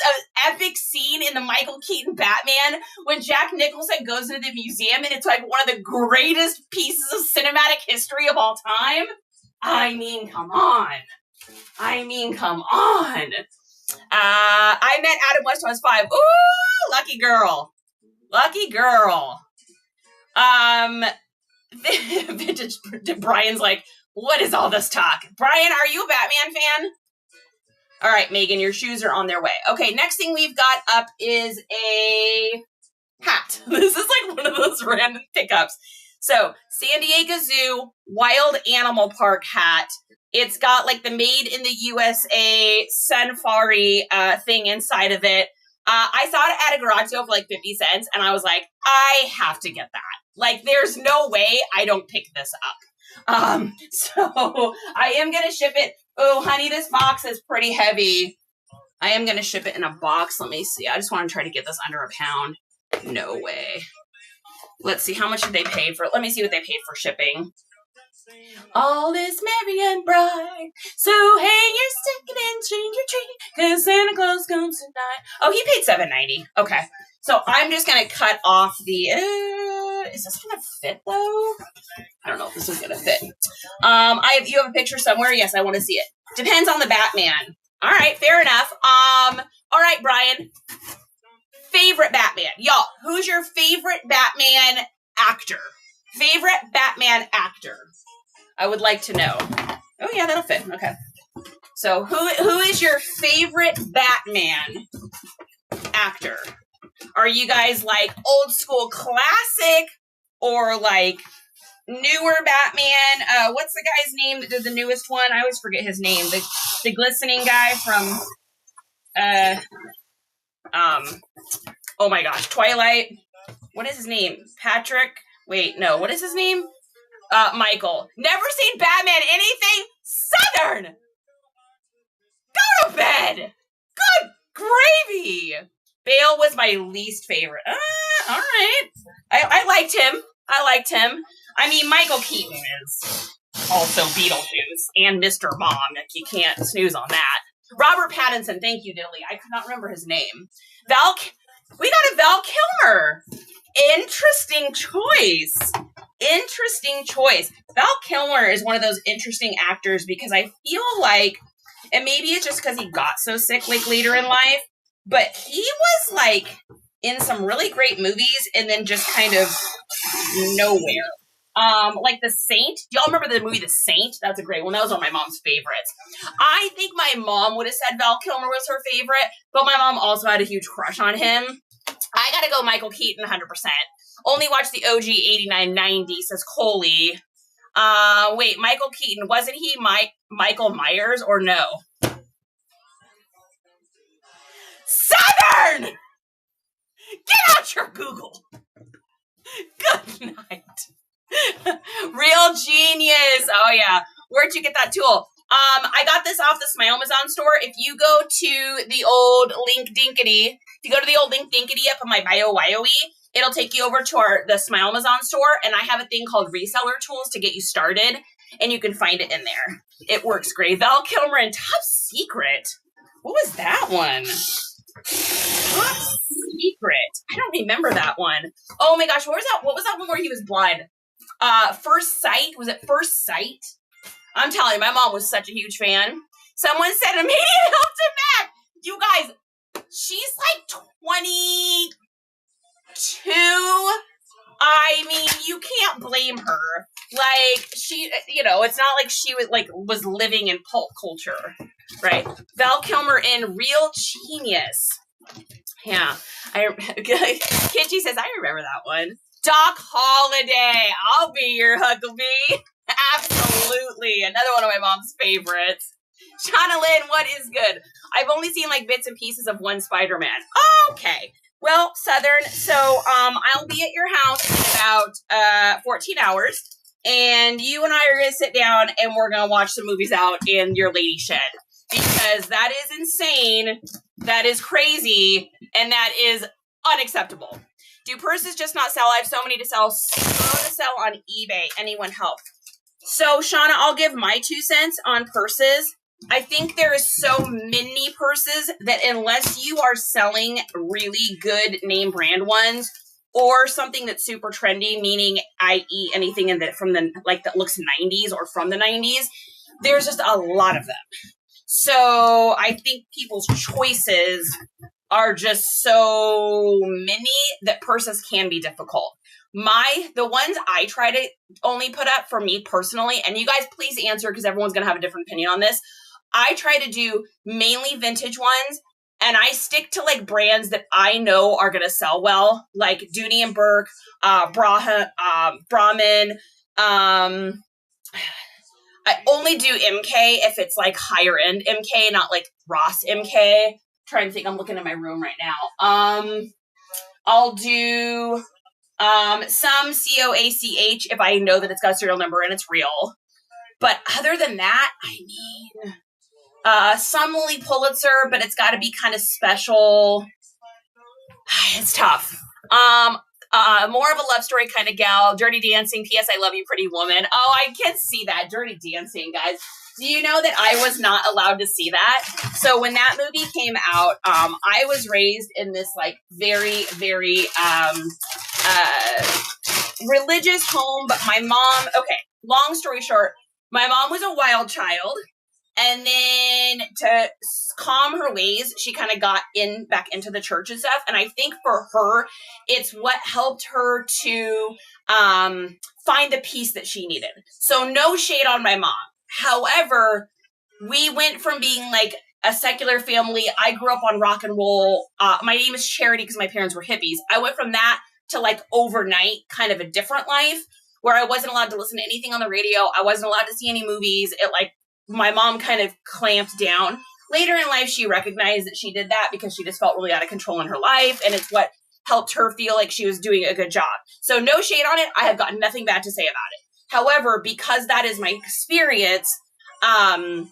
epic scene in the Michael Keaton Batman when Jack Nicholson goes into the museum and it's like one of the greatest pieces of cinematic history of all time? I mean, come on. I met Adam West when I was 5. Ooh, lucky girl. Lucky girl. Vintage Brian's like, what is all this talk? Brian, are you a Batman fan? All right, Megan, your shoes are on their way. Okay, next thing we've got up is a hat. This is like one of those random pickups. So, San Diego Zoo Wild Animal Park hat. It's got like the Made in the USA Sunfari thing inside of it. I saw it at a garage sale for like 50 cents, and I was like, I have to get that. Like, there's no way I don't pick this up. So I am going to ship it. Oh, honey, this box is pretty heavy. I am going to ship it in a box. Let me see. I just want to try to get this under £1. No way. Let's see. How much did they pay for it? Let me see what they paid for shipping. All is merry and bright, so hang your stocking and string your tree, cause Santa Claus comes tonight. Oh, he paid $7.90. Okay, so I'm just gonna cut off the. Is this gonna fit though? I don't know if this is gonna fit. You have a picture somewhere? Yes, I want to see it. Depends on the Batman. All right, fair enough. All right, Brian. Favorite Batman. Y'all, who's your favorite Batman actor? Favorite Batman actor? I would like to know. Oh yeah, that'll fit. Okay. So who is your favorite Batman actor? Are you guys like old school classic or like newer Batman? What's the guy's name that did the newest one? I always forget his name. The glistening guy from oh my gosh, Twilight. What is his name? Patrick? Wait, no, what is his name? Michael. Never seen Batman anything Southern. Go to bed. Good gravy. Bale was my least favorite. All right. I liked him. I mean, Michael Keaton is also Beetlejuice and Mr. Mom. Like, you can't snooze on that. Robert Pattinson. Thank you, Dilly. I could not remember his name. We got a Val Kilmer. Interesting choice. Val Kilmer is one of those interesting actors because I feel like, and maybe it's just because he got so sick like later in life, but he was like in some really great movies and then just kind of nowhere. Like The Saint. Do y'all remember the movie The Saint? That's a great one. That was one of my mom's favorites. I think my mom would have said Val Kilmer was her favorite, but my mom also had a huge crush on him. I gotta go Michael Keaton 100%. Only watched the OG 89-90, says Coley. Wait, Michael Keaton, wasn't he Michael Myers or no? Southern! Get out your Google. Good night. Real genius. Oh yeah. Where'd you get that tool? I got this off the Smile-Mazon store. If you go to the old Link Dinkity, up in my bio-wyoe, it'll take you over to the Smile-Mazon store, and I have a thing called reseller tools to get you started, and you can find it in there. It works great. Val Kilmer and Top Secret. What was that one? Top Secret. I don't remember that one. Oh my gosh, what was that one where he was blind? First Sight? Was it First Sight? I'm telling you, my mom was such a huge fan. Someone said immediate help to Mac. You guys, she's like 22. I mean, you can't blame her. Like, she, it's not like she was living in pulp culture, right? Val Kilmer in Real Genius. Yeah. Kitchi says, I remember that one. Doc Holliday. I'll be your Huckabee. Absolutely. Another one of my mom's favorites. Shauna Lynn, what is good? I've only seen like bits and pieces of one Spider-Man. Okay. Well, Southern, so I'll be at your house in about 14 hours, and you and I are going to sit down and we're going to watch some movies out in your lady shed, because that is insane, that is crazy, and that is unacceptable. Do purses just not sell? I have so many to sell, on eBay. Anyone help? So, Shauna, I'll give my 2 cents on purses. I think there is so many purses that unless you are selling really good name brand ones or something that's super trendy, meaning i.e. anything that looks 90s or from the 90s, there's just a lot of them. So I think people's choices are just so many that purses can be difficult. The ones I try to only put up for me personally, and you guys please answer because everyone's going to have a different opinion on this. I try to do mainly vintage ones, and I stick to like brands that I know are going to sell well, like Dooney and Burke, Brahmin. I only do MK if it's like higher end MK, not like Ross MK. Trying to think, I'm looking at my room right now. I'll do some COACH if I know that it's got a serial number and it's real. But other than that, I mean, some Lily Pulitzer, but it's got to be kind of special. It's tough. More of a love story kind of gal. Dirty Dancing. P.S. I love you, pretty woman. Oh, I can see that. Dirty Dancing, guys. Do you know that I was not allowed to see that? So when that movie came out, I was raised in this like very, very religious home, but my mom, okay, long story short, my mom was a wild child. And then to calm her ways, she kind of got back into the church and stuff. And I think for her, it's what helped her to find the peace that she needed. So no shade on my mom. However, we went from being like a secular family. I grew up on rock and roll. My name is Charity because my parents were hippies. I went from that to like overnight kind of a different life where I wasn't allowed to listen to anything on the radio. I wasn't allowed to see any movies. My mom kind of clamped down. Later in life, she recognized that she did that because she just felt really out of control in her life, and it's what helped her feel like she was doing a good job. So no shade on it. I have got nothing bad to say about it. However, because that is my experience, I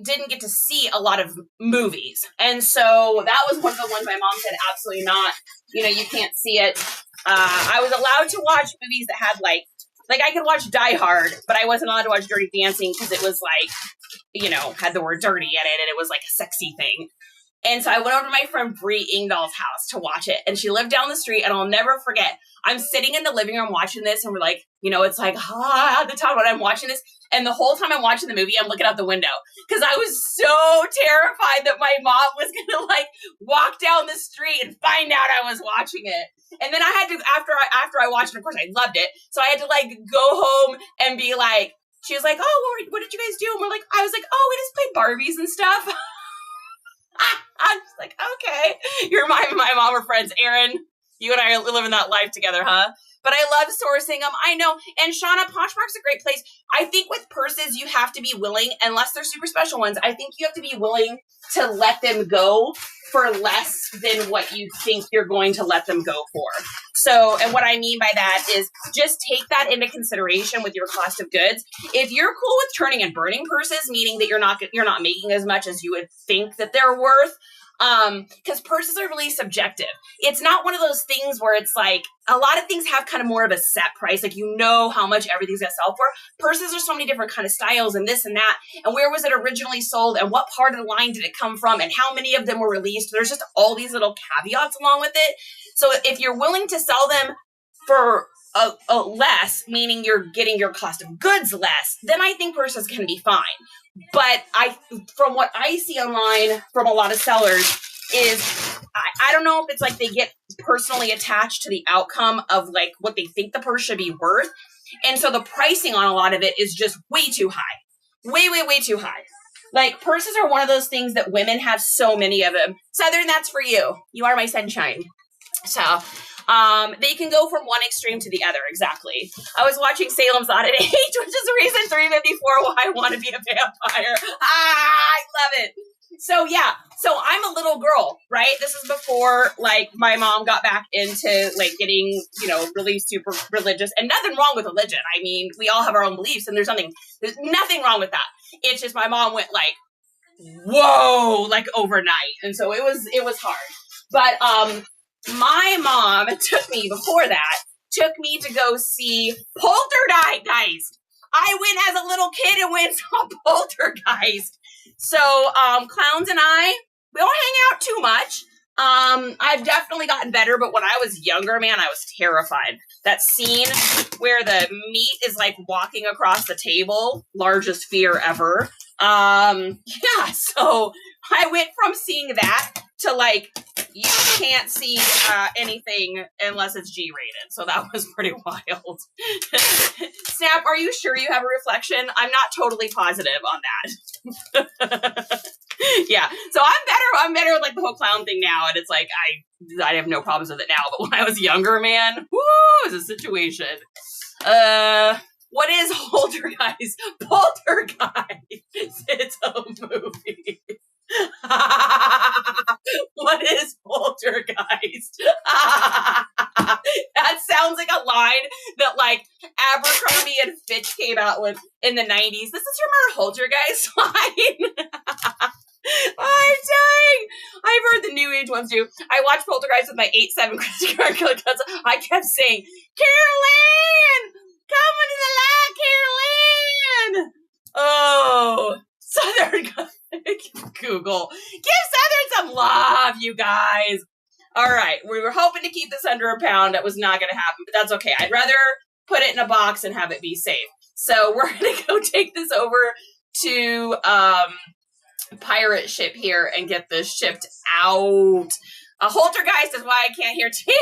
didn't get to see a lot of movies. And so that was one of the ones my mom said, absolutely not. You can't see it. I was allowed to watch movies that had like I could watch Die Hard, but I wasn't allowed to watch Dirty Dancing because it was like, had the word dirty in it and it was like a sexy thing. And so I went over to my friend Brie Ingdahl's house to watch it. And she lived down the street, and I'll never forget. I'm sitting in the living room watching this, and we're like, it's like hot at the time when I'm watching this. And the whole time I'm watching the movie, I'm looking out the window because I was so terrified that my mom was going to like walk down the street and find out I was watching it. And then I had to, after I watched it, of course I loved it. So I had to like go home and be like, she was like, oh, what did you guys do? And I was like, oh, we just played Barbies and stuff. I'm just like, okay, you're my mom or friends. Erin, you and I are living that life together, huh? But I love sourcing them. I know. And Shauna, Poshmark's a great place. I think with purses, you have to be willing, unless they're super special ones, I think you have to be willing to let them go for less than what you think you're going to let them go for. So, and what I mean by that is just take that into consideration with your cost of goods. If you're cool with turning and burning purses, meaning that you're not making as much as you would think that they're worth, because purses are really subjective. It's not one of those things where it's like a lot of things have kind of more of a set price, like how much everything's gonna sell for. Purses are so many different kind of styles and this and that, and where was it originally sold, and what part of the line did it come from, and how many of them were released. There's just all these little caveats along with it. So if you're willing to sell them for a less, meaning you're getting your cost of goods less, then I think purses can be fine. But from what I see online from a lot of sellers is, I don't know if it's like they get personally attached to the outcome of like what they think the purse should be worth. And so the pricing on a lot of it is just way too high. Way, way, way too high. Like purses are one of those things that women have so many of them. Southern, that's for you. You are my sunshine. So they can go from one extreme to the other. Exactly. I was watching Salem's Lot at 8, which is reason 354 why I want to be a vampire. I love it. So yeah, so I'm a little girl, right? This is before like my mom got back into like getting, really super religious, and nothing wrong with religion. I mean, we all have our own beliefs, and there's nothing wrong with that. It's just my mom went like, whoa, like overnight. And so it was hard. But my mom took me to go see Poltergeist. I went as a little kid and went and saw Poltergeist. So clowns and we don't hang out too much. I've definitely gotten better, but when I was younger, man, I was terrified. That scene where the meat is like walking across the table, largest fear ever. Yeah, so I went from seeing that to like, you can't see anything unless it's G-rated. So that was pretty wild. Snap, are you sure you have a reflection? I'm not totally positive on that. Yeah, so I'm better with like the whole clown thing now, and it's like I have no problems with it now. But when I was younger, man, whoo, it was a situation. What is Poltergeist? Poltergeist. It's a movie. What is Poltergeist? That sounds like a line that like Abercrombie and Fitch came out with in the 90s. This is your Poltergeist line. I'm dying. I've heard the new age ones too. I watched Poltergeist with my 8'7" credit card because I kept saying, Carolyn, come into the light, Carolyn. Oh, Southern Google. Give Southern some love, you guys. All right. We were hoping to keep this under a pound. That was not going to happen, but that's okay. I'd rather put it in a box and have it be safe. So we're going to go take this over to pirate ship here and get this shipped out. Holter guy says, why I can't hear TV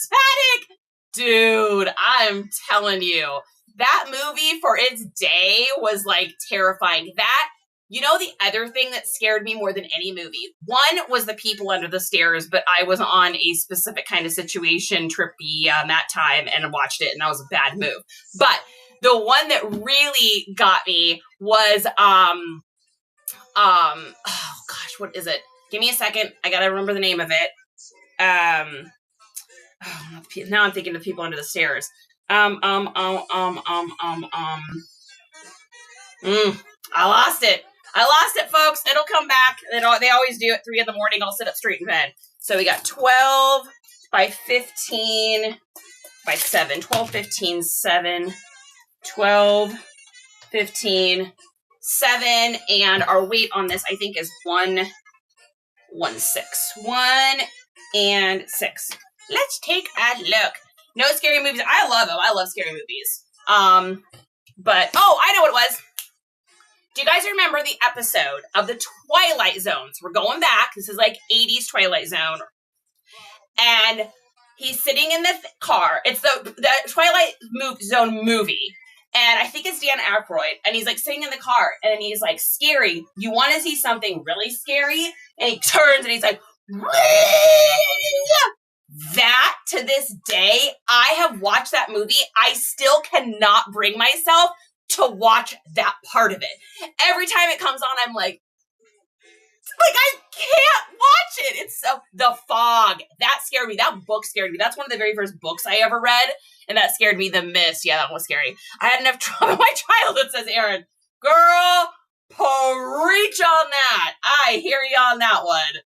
static. Dude, I'm telling you, that movie for its day was like terrifying. That, you know, the other thing that scared me more than any movie, one was the people under the stairs, but I was on a specific kind of situation trippy that time and watched it, and that was a bad move. But the one that really got me was, oh gosh, what is it? Give me a second. I gotta remember the name of it. Now I'm thinking of people under the stairs. I lost it. I lost it, folks. It'll come back. They always do at 3 in the morning. I'll sit up straight in bed. So we got 12 by 15 by 7. 12, 15, 7. 12, 15, 7. And our weight on this, I think, is 1, 6. 1 and 6. Let's take a look. No scary movies. I love them. I love scary movies. But, oh, I know what it was. Do you guys remember the episode of the Twilight Zones? We're going back. This is like 80s Twilight Zone. And he's sitting in the car. It's the Twilight Zone movie. And I think it's Dan Aykroyd. And he's like sitting in the car. And he's like, scary. You want to see something really scary? And he turns and he's like, that, to this day, I have watched that movie. I still cannot bring myself to watch that part of it. Every time it comes on, I'm like I can't watch it. It's so, The Fog. That scared me. That book scared me. That's one of the very first books I ever read. And that scared me. The Mist. Yeah, that one was scary. I had enough trauma in my childhood, says Aaron. Girl, preach on that. I hear you on that one.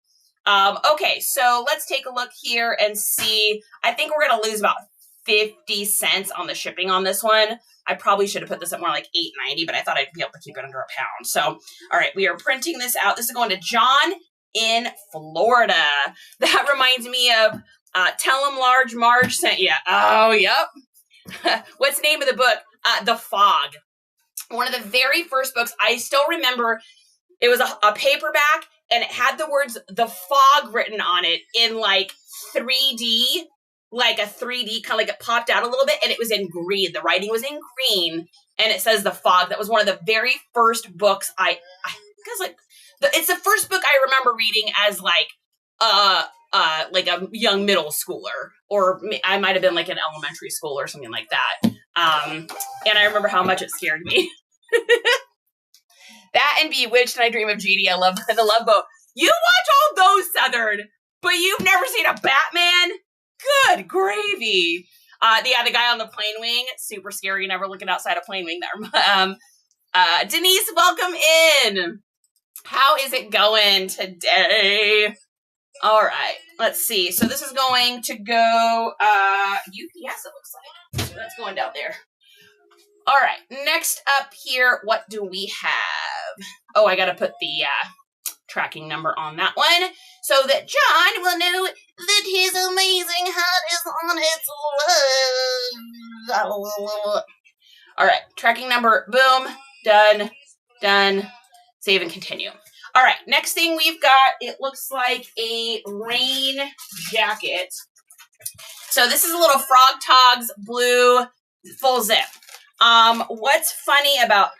Okay, so let's take a look here and see. I think we're going to lose about 50 cents on the shipping on this one. I probably should have put this at more like $8.90, but I thought I'd be able to keep it under a pound. So, all right, we are printing this out. This is going to John in Florida. That reminds me of Tell 'em Large Marge sent you. Oh, yep. What's the name of the book? The Fog. One of the very first books. I still remember it was a paperback, and it had the words The Fog written on it in like 3D. Like a 3D, kind of like it popped out a little bit, and it was in green. The writing was in green, and it says The Fog. That was one of the very first books it's the first book I remember reading as like a young middle schooler, or I might have been like in elementary school or something like that. And I remember how much it scared me. That and Bewitched and I Dream of Jeannie. I love The Love Boat. You watch all those, Southern, but you've never seen a Batman? Good gravy. The guy on the plane wing, super scary, never looking outside a plane wing there. Denise, welcome in. How is it going today? All right, let's see. So this is going to go UPS, it looks like. So that's going down there. All right, next up here, what do we have? Oh, I got to put the tracking number on that one so that John will know that his amazing heart is on its way. All right, tracking number, boom, done, save and continue. All right, next thing we've got, it looks like a rain jacket. So this is a little Frog Togs blue full zip. What's funny about,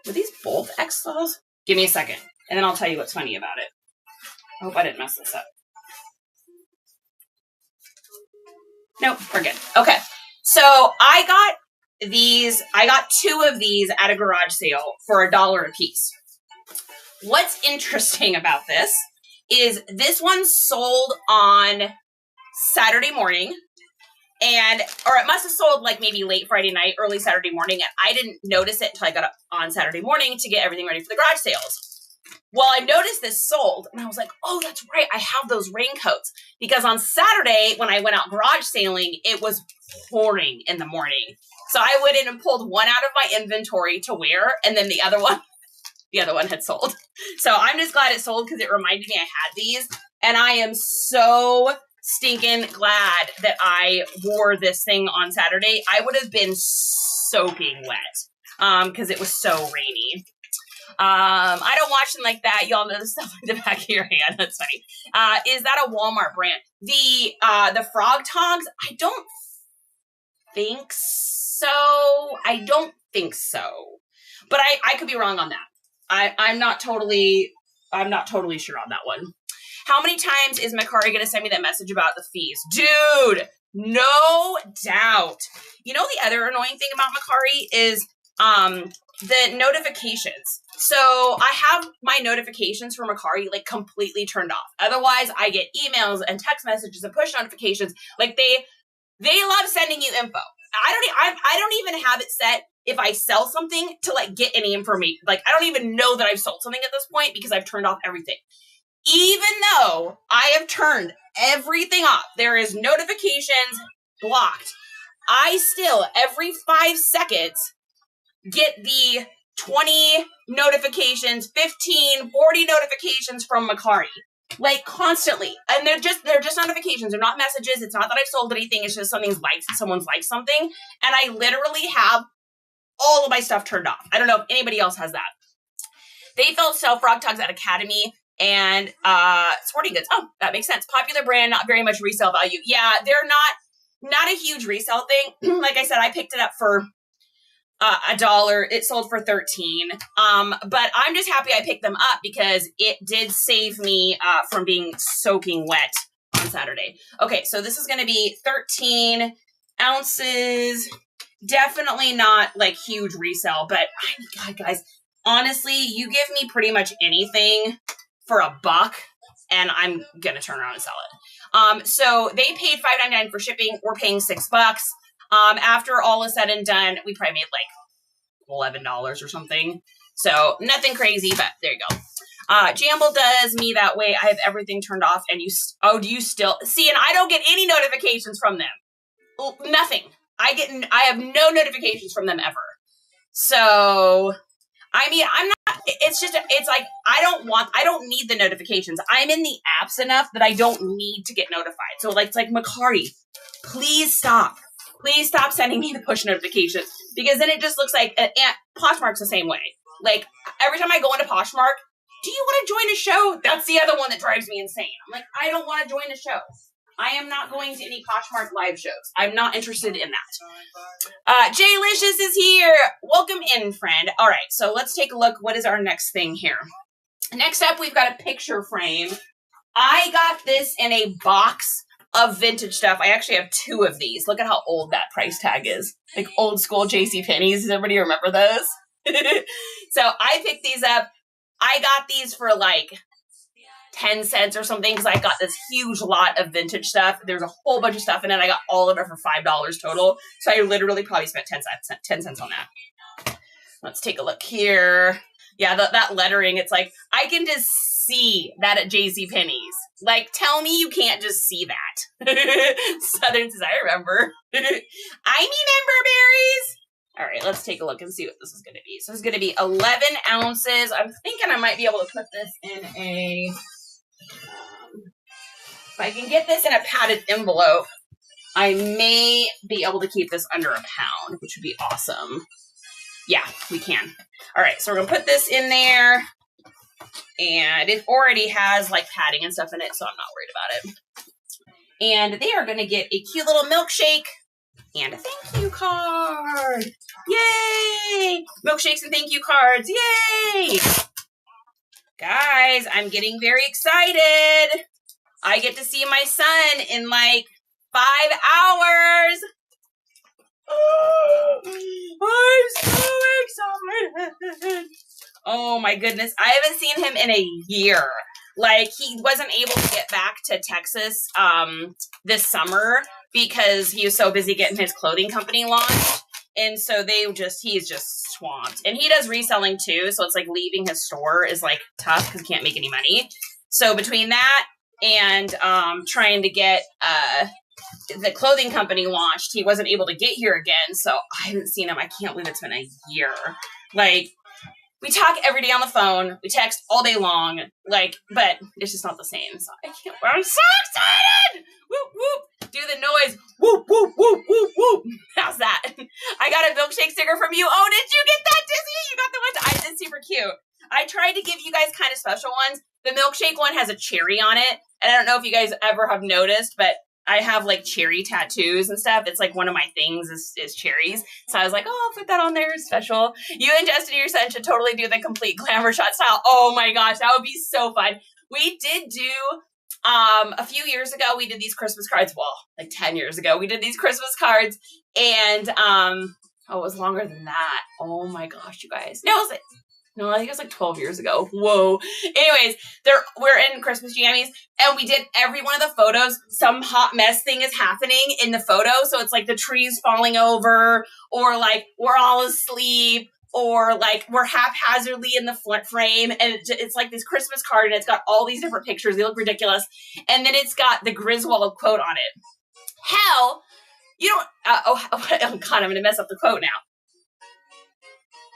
were these both XLs? Give me a second, and then I'll tell you what's funny about it. I hope I didn't mess this up. Nope, we're good. Okay, so I got 2 of these at a garage sale for $1 a piece. What's interesting about this is this one sold on Saturday morning, or it must have sold like maybe late Friday night, early Saturday morning, and I didn't notice it until I got up on Saturday morning to get everything ready for the garage sales. Well, I noticed this sold, and I was like, oh, that's right, I have those raincoats. Because on Saturday, when I went out garage sailing, it was pouring in the morning. So I went in and pulled one out of my inventory to wear, and then the other one the other one had sold. So I'm just glad it sold because it reminded me I had these. And I am so stinking glad that I wore this thing on Saturday. I would have been soaking wet because it was so rainy. I don't wash them like that. Y'all know the stuff in the back of your hand. That's funny. Is that a Walmart brand? The Frog Togs? I don't think so. I don't think so. But I could be wrong on that. I'm not totally sure on that one. How many times is Mercari going to send me that message about the fees? Dude, no doubt. You know, the other annoying thing about Mercari is the notifications. So I have my notifications for Mercari like completely turned off. Otherwise, I get emails and text messages and push notifications. Like they love sending you info. I don't even have it set if I sell something to like get any information. Like I don't even know that I've sold something at this point because I've turned off everything. Even though I have turned everything off, there is notifications blocked. I still, every 5 seconds, get the 20 notifications, 15, 40 notifications from Mercari. Like constantly. And they're just notifications. They're not messages. It's not that I've sold anything. It's just someone's liked something. And I literally have all of my stuff turned off. I don't know if anybody else has that. They sell Frog Togs at Academy and sporting goods. Oh, that makes sense. Popular brand, not very much resale value. Yeah, they're not a huge resale thing. Like I said, I picked it up for $1. It sold for $13. But I'm just happy I picked them up because it did save me from being soaking wet on Saturday. Okay, so this is going to be 13 ounces. Definitely not like huge resale, but God, guys, honestly, you give me pretty much anything for $1 and I'm going to turn around and sell it. So they paid $5.99 for shipping. We're paying $6. After all is said and done, we probably made like $11 or something. So nothing crazy, but there you go. Jamble does me that way. I have everything turned off and do you still see? And I don't get any notifications from them. Nothing. I have no notifications from them ever. So, I mean, it's like, I don't need the notifications. I'm in the apps enough that I don't need to get notified. So it's like Mercari, please stop sending me the push notifications because then it just looks like Poshmark's the same way. Like every time I go into Poshmark, do you want to join a show? That's the other one that drives me insane. I'm like, I don't want to join a show. I am not going to any Poshmark live shows. I'm not interested in that. Jaylicious is here. Welcome in, friend. All right, so let's take a look. What is our next thing here? Next up, we've got a picture frame. I got this in a box of vintage stuff. I actually have 2 of these. Look at how old that price tag is. Like old school JCPenney's. Does everybody remember those? So I picked these up. I got these for like 10 cents or something because I got this huge lot of vintage stuff. There's a whole bunch of stuff in it. I got all of it for $5 total. So I literally probably spent 10 cents on that. Let's take a look here. Yeah, that lettering, it's like, I can just see that at JCPenney's. Like, tell me you can't just see that. Southern says, I remember. I remember berries. All right, let's take a look and see what this is going to be. So it's going to be 11 ounces. I'm thinking I might be able to put this in a... if I can get this in a padded envelope, I may be able to keep this under $1, which would be awesome. Yeah, we can. All right, so we're going to put this in there. And it already has like padding and stuff in it, so I'm not worried about it. And they are going to get a cute little milkshake and a thank you card. Yay! Milkshakes and thank you cards. Yay! Guys, I'm getting very excited. I get to see my son in like 5 hours. Oh, I'm so excited. Oh my goodness. I haven't seen him in a year. Like he wasn't able to get back to Texas this summer because he was so busy getting his clothing company launched. And so he's just swamped. And he does reselling too. So it's like leaving his store is like tough because he can't make any money. So between that and trying to get the clothing company launched, he wasn't able to get here again. So I haven't seen him. I can't believe it's been a year. Like, we talk every day on the phone. We text all day long. Like, but it's just not the same. So I can't. I'm so excited! Whoop whoop! Do the noise. Whoop whoop whoop whoop whoop. How's that? I got a milkshake sticker from you. Oh, did you get that, Disney? You got the one. It's super cute. I tried to give you guys kind of special ones. The milkshake one has a cherry on it, and I don't know if you guys ever have noticed, but I have like cherry tattoos and stuff. It's like one of my things is cherries. So I was like, oh, I'll put that on there. It's special. You and Justin, your son, should totally do the complete glamour shot style. Oh my gosh, that would be so fun. We did do, a few years ago, we did these Christmas cards. Well, like 10 years ago, we did these Christmas cards. And, it was longer than that. Oh my gosh, you guys. No, I think it was like 12 years ago. Whoa. Anyways, we're in Christmas jammies, and we did every one of the photos. Some hot mess thing is happening in the photo. So it's like the trees falling over, or like we're all asleep, or like we're haphazardly in the front frame. And it's like this Christmas card, and it's got all these different pictures. They look ridiculous. And then it's got the Griswold quote on it. Hell, you don't, oh God, I'm going to mess up the quote now.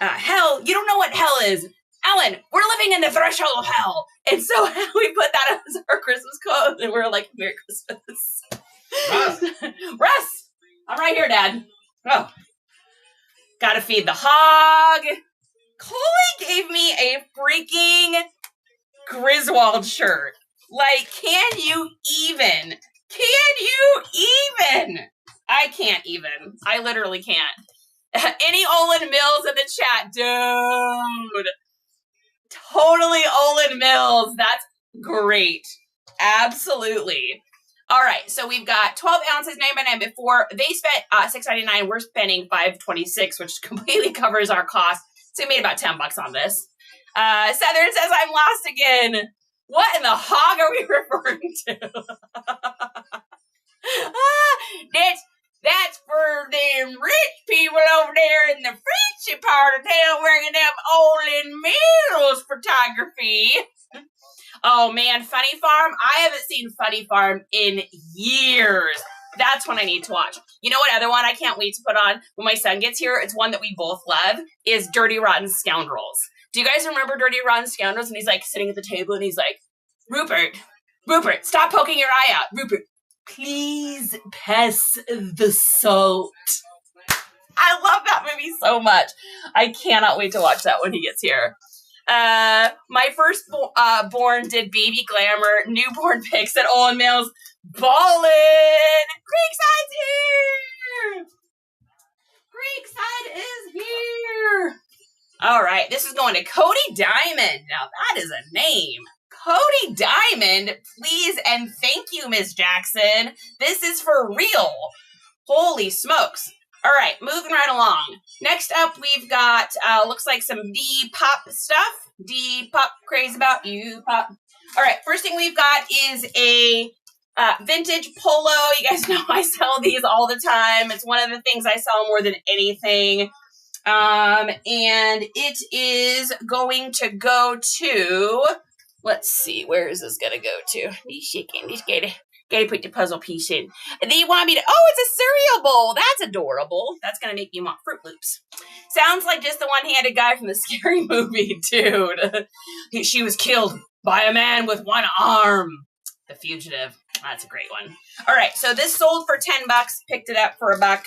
Hell, you don't know what hell is. Ellen, we're living in the threshold of hell. And so we put that as our Christmas quote, and we're like, Merry Christmas. Russ, I'm right here, Dad. Oh, gotta feed the hog. Coley gave me a freaking Griswold shirt. Like, can you even? I can't even. I literally can't. Any Olin Mills in the chat, dude. Totally Olin Mills. That's great. Absolutely. All right, so we've got 12 ounces, 9x9 before. They spent $6.99. We're spending $5.26, which completely covers our cost. So we made about $10 on this. Southern says I'm lost again. What in the hog are we referring to? That's for them rich people over there in the Frenchy part of town wearing them Olin Mills photography. Oh man, Funny Farm. I haven't seen Funny Farm in years. That's one I need to watch. You know what other one I can't wait to put on when my son gets here? It's one that we both love, is Dirty Rotten Scoundrels. Do you guys remember Dirty Rotten Scoundrels? And he's like sitting at the table and he's like, Rupert, stop poking your eye out. Rupert, please pass the salt. I love that movie so much. I cannot wait to watch that when he gets here. My first born did baby glamour, newborn pics at Olin Mills. Ballin'! Creekside's here! Creekside is here! All right, this is going to Cody Diamond. Now that is a name. Cody Diamond, please and thank you, Miss Jackson. This is for real. Holy smokes. All right, moving right along. Next up, we've got, looks like some depop stuff. Depop, crazy about you, pop. All right, first thing we've got is a vintage polo. You guys know I sell these all the time. It's one of the things I sell more than anything. And it is going to go to... Let's see, where is this gonna go to? He's shaking. He's gotta put the puzzle piece in. And they want me to, oh, it's a cereal bowl. That's adorable. That's gonna make you want Fruit Loops. Sounds like just the one-handed guy from the Scary Movie, dude. She was killed by a man with one arm. The Fugitive. That's a great one. All right, so this sold for $10. Picked it up for $1.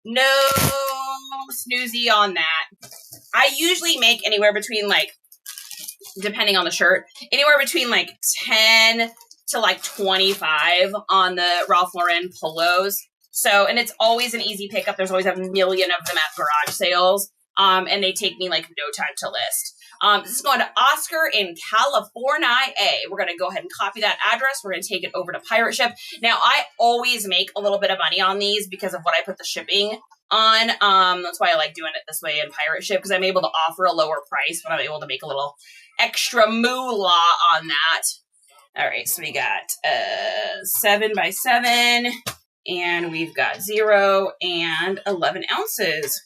No snoozy on that. I usually make anywhere between like, depending on the shirt, anywhere between like 10 to like 25 on the Ralph Lauren polos. So, and it's always an easy pickup. There's always a million of them at garage sales. And they take me like no time to list. This is going to Oscar in California. We're going to go ahead and copy that address. We're going to take it over to Pirate Ship. Now, I always make a little bit of money on these because of what I put the shipping on. That's why I like doing it this way in Pirate Ship, because I'm able to offer a lower price, but I'm able to make a little extra moolah on that. All right, so we got 7x7, and we've got 0 and 11 ounces.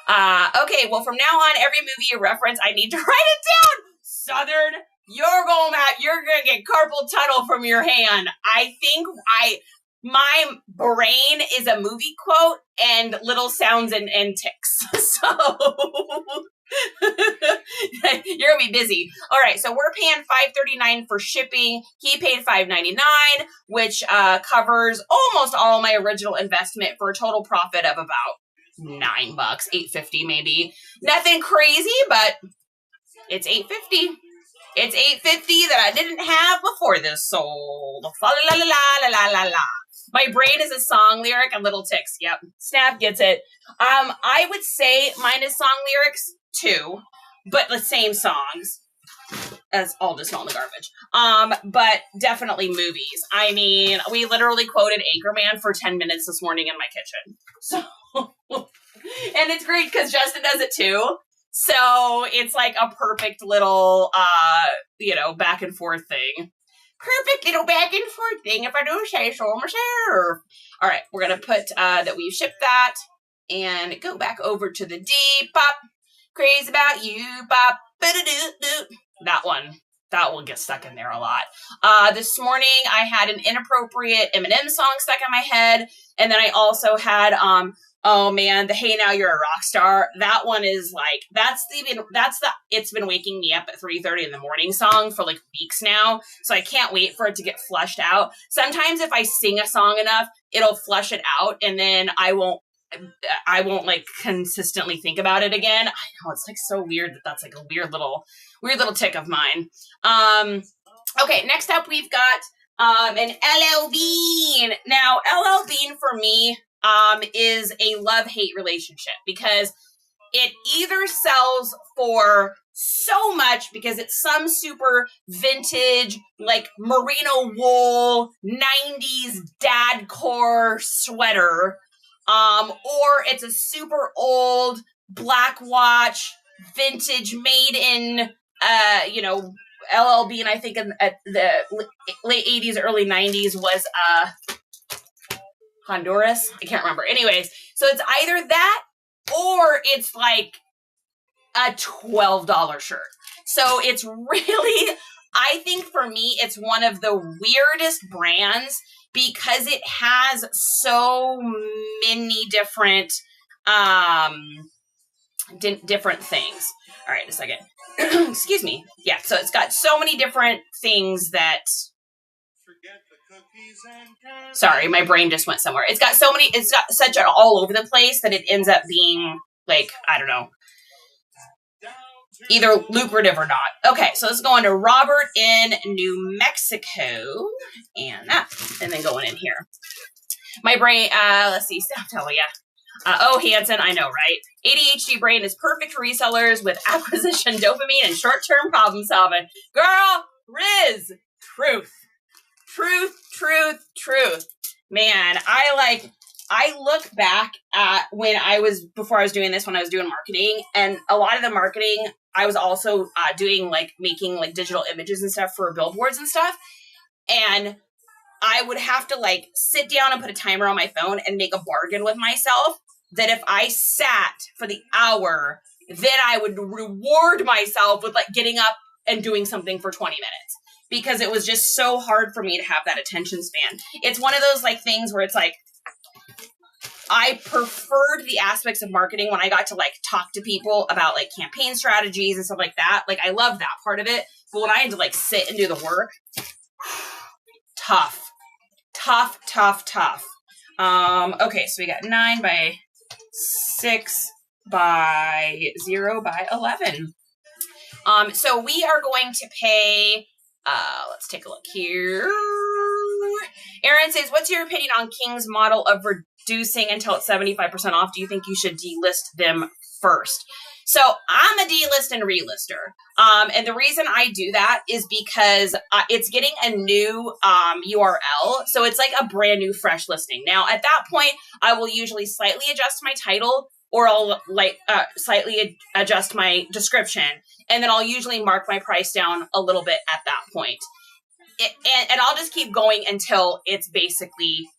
Okay, well, from now on, every movie you reference, I need to write it down. Southern, you're gonna get carpal tunnel from your hand. I think my brain is a movie quote and little sounds and ticks. So gonna be busy. All right, so we're paying $5.39 for shipping. He paid $5.99, which covers almost all my original investment for a total profit of about $9, $8.50 maybe. Nothing crazy, but it's $8.50. It's $8.50 that I didn't have before this sold. La la la la la la la. My brain is a song lyric and little ticks. Yep, Snap gets it. I would say mine is song lyrics too, but the same songs. That's all just all in the garbage. But definitely movies. I mean, we literally quoted Anchorman for 10 minutes this morning in my kitchen. So, and it's great because Justin does it too. So it's like a perfect little, back and forth thing. Perfect little back and forth thing, if I do say so myself. All right, we're going to put that we've shipped that and go back over to the depop. Crazy about you, pop. That one gets stuck in there a lot. This morning I had an inappropriate Eminem song stuck in my head, and then I also had oh man, the Hey Now You're a Rock Star. That one is like that's the It's Been Waking Me Up at 3:30 in the morning song for like weeks now. So I can't wait for it to get flushed out. Sometimes if I sing a song enough, it'll flush it out, and then I won't like consistently think about it again. I know it's like so weird that's like a weird little tick of mine. Okay, next up we've got an LL Bean. Now LL Bean for me is a love-hate relationship because it either sells for so much because it's some super vintage, like merino wool, 90s dadcore sweater, or it's a super old black watch, vintage, made in, LL Bean, I think at the late 80s, early 90s was, Honduras? I can't remember. Anyways, so it's either that or it's like a $12 shirt. So it's really, I think for me, it's one of the weirdest brands because it has so many different, different things. All right, a second. Excuse me. Yeah, so it's got so many different things that... Sorry, my brain just went somewhere. It's got such an all over the place that it ends up being like, I don't know, either lucrative or not. Okay, so let's go on to Robert in New Mexico and then going in here. My brain, let's see, stop telling you. Hanson, I know, right? ADHD brain is perfect for resellers with acquisition dopamine and short-term problem solving. Girl, Riz, truth. Man, I look back at before I was doing this, when I was doing marketing, and a lot of the marketing, I was also doing making digital images and stuff for billboards and stuff. And I would have to sit down and put a timer on my phone and make a bargain with myself that if I sat for the hour, then I would reward myself with getting up and doing something for 20 minutes. Because it was just so hard for me to have that attention span. It's one of those things where it's I preferred the aspects of marketing when I got to talk to people about campaign strategies and stuff like that. I love that part of it. But when I had to sit and do the work, tough. Okay, so we got 9 by 6 by 0 by 11. So we are going to pay... let's take a look here. Aaron says, what's your opinion on King's model of reducing until it's 75% off? Do you think you should delist them first? So I'm a delist and relister. And the reason I do that is because it's getting a new URL. So it's like a brand new fresh listing. Now, at that point, I will usually slightly adjust my title or I'll slightly adjust my description. And then I'll usually mark my price down a little bit at that point. And I'll just keep going until it's basically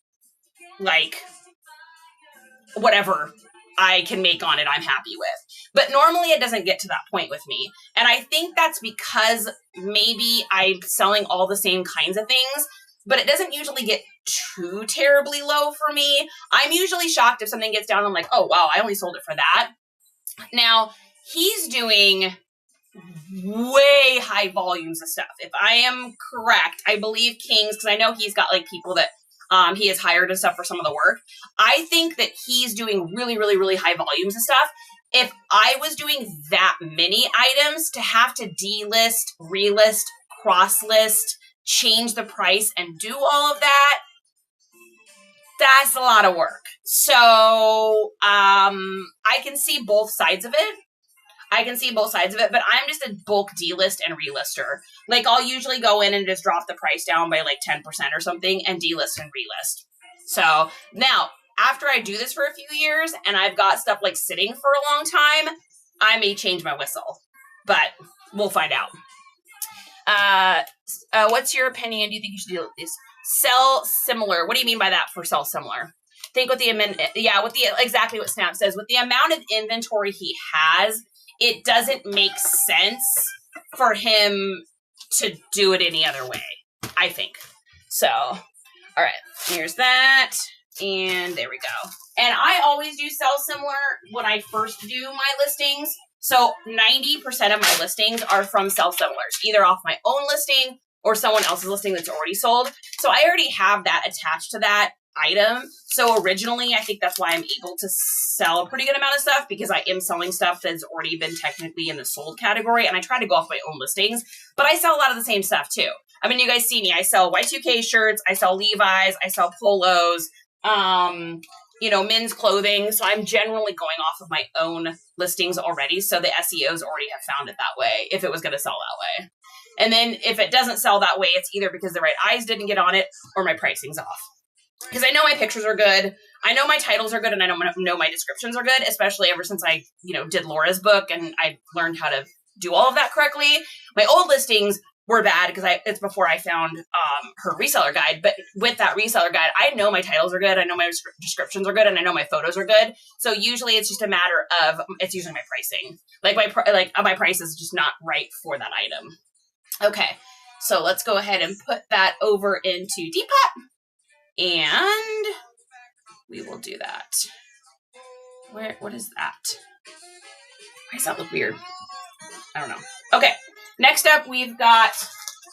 whatever I can make on it, I'm happy with. But normally it doesn't get to that point with me. And I think that's because maybe I'm selling all the same kinds of things, but it doesn't usually get too terribly low for me. I'm usually shocked if something gets down. I'm like, oh, wow, I only sold it for that. Now, he's doing way high volumes of stuff. If I am correct, I believe Kings, because I know he's got like people that he has hired and stuff for some of the work. I think that he's doing really, really, really high volumes of stuff. If I was doing that many items, to have to delist, relist, cross-list, change the price, and do all of that, that's a lot of work. So I can see both sides of it. But I'm just a bulk delist and relister. Like, I'll usually go in and just drop the price down by like 10% or something and delist and relist. So now, after I do this for a few years and I've got stuff like sitting for a long time, I may change my whistle, but we'll find out. What's your opinion? Do you think you should do this? Sell similar. What do you mean by that for sell similar? Think with exactly what Snap says. With the amount of inventory he has, it doesn't make sense for him to do it any other way, I think. So, all right, here's that. And there we go. And I always do sell similar when I first do my listings. So 90% of my listings are from sell similars, either off my own listing or someone else's listing that's already sold. So I already have that attached to that item. So originally, I think that's why I'm able to sell a pretty good amount of stuff, because I am selling stuff that's already been technically in the sold category, and I try to go off my own listings, but I sell a lot of the same stuff too. I mean, you guys see me, I sell Y2K shirts, I sell Levi's, I sell polos, men's clothing. So I'm generally going off of my own listings already. So the SEOs already have found it that way, if it was going to sell that way. And then if it doesn't sell that way, it's either because the right eyes didn't get on it or my pricing's off. Because I know my pictures are good, I know my titles are good, and I know my descriptions are good, especially ever since I, did Laura's book and I learned how to do all of that correctly. My old listings were bad because it's before I found her reseller guide. But with that reseller guide, I know my titles are good, I know my descriptions are good, and I know my photos are good. So usually it's just a matter of, it's usually my pricing. My price is just not right for that item. Okay, so let's go ahead and put that over into Depop. And we will do that. What is that? Why does that look weird? I don't know. Okay. Next up, we've got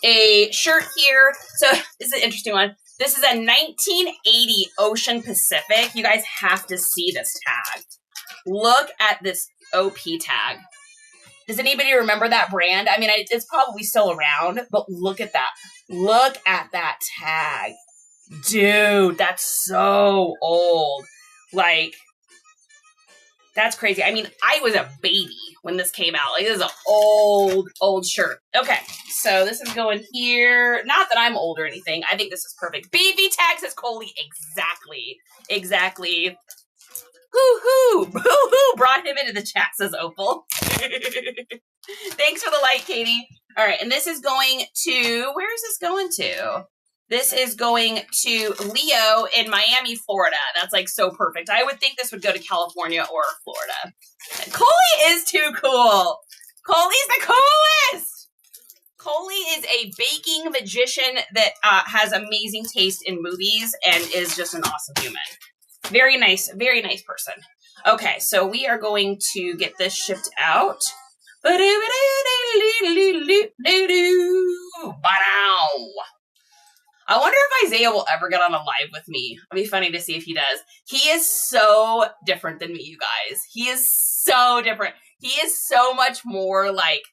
a shirt here. So this is an interesting one. This is a 1980 Ocean Pacific. You guys have to see this tag. Look at this OP tag. Does anybody remember that brand? I mean, it's probably still around, but look at that. Look at that tag. Dude, that's so old. Like, that's crazy. I mean, I was a baby when this came out. Like, this is an old shirt. Okay, so this is going here. Not that I'm old or anything. I think this is perfect. BV tag says Coley. Exactly. Hoo-hoo. Boo-hoo. Brought him into the chat, says Opal. Thanks for the like, Katie. All right, and this is going to, where is this going to? This is going to Leo in Miami, Florida. That's like so perfect. I would think this would go to California or Florida. And Coley is too cool. Coley's the coolest. Coley is a baking magician that has amazing taste in movies and is just an awesome human. Very nice person. Okay, so we are going to get this shipped out. I wonder if Isaiah will ever get on a live with me. It'll be funny to see if he does. He is so different than me, you guys. He is so different. He is so much more like,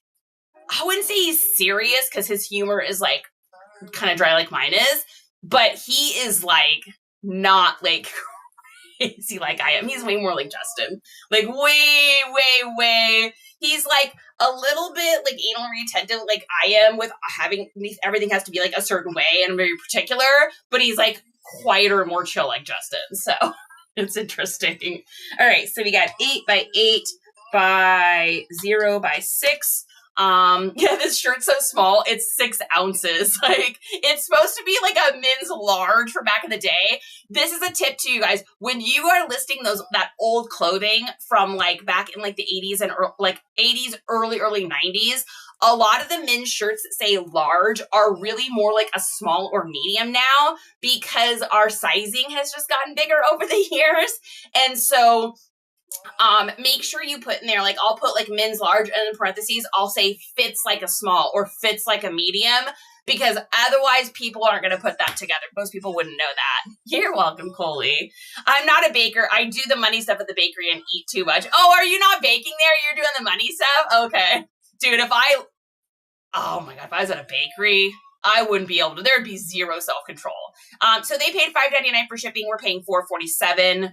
I wouldn't say he's serious because his humor is like kind of dry like mine is, but he is like not like crazy like I am. He's way more like Justin. Like way. He's like a little bit like anal retentive like I am with having everything has to be like a certain way and very particular, but he's like quieter and more chill like Justin. So it's interesting. All right, so we got 8x8 by 0x6. Yeah, this shirt's so small, it's 6 ounces. Like, it's supposed to be like a men's large for back in the day. This is a tip to you guys. When you are listing that old clothing from like back in like the 80s and like 80s, early 90s, a lot of the men's shirts that say large are really more like a small or medium now because our sizing has just gotten bigger over the years. And so Make sure you put in there, like, I'll put like men's large, and in parentheses, I'll say fits like a small or fits like a medium, because otherwise people aren't going to put that together. Most people wouldn't know that. You're welcome, Coley. I'm not a baker. I do the money stuff at the bakery and eat too much. Oh, are you not baking there? You're doing the money stuff? Okay. Dude, oh my God, if I was at a bakery, I wouldn't be able to. There'd be zero self-control. So they paid $5.99 for shipping. We're paying $4.47.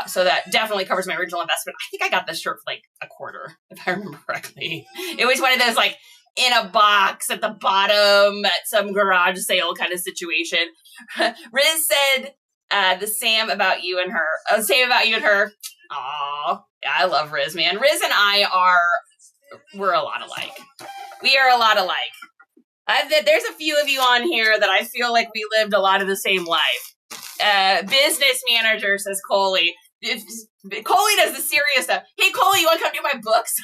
So that definitely covers my original investment. I think I got this shirt for like $25, if I remember correctly. It was one of those like in a box at the bottom at some garage sale kind of situation. Riz said the same about you and her. Same about you and her. Aw, yeah, I love Riz, man. Riz and we're a lot alike. We are a lot alike. There's a few of you on here that I feel like we lived a lot of the same life. Business manager, says Coley. Coley does the serious stuff. Hey, Coley, you want to come do my books?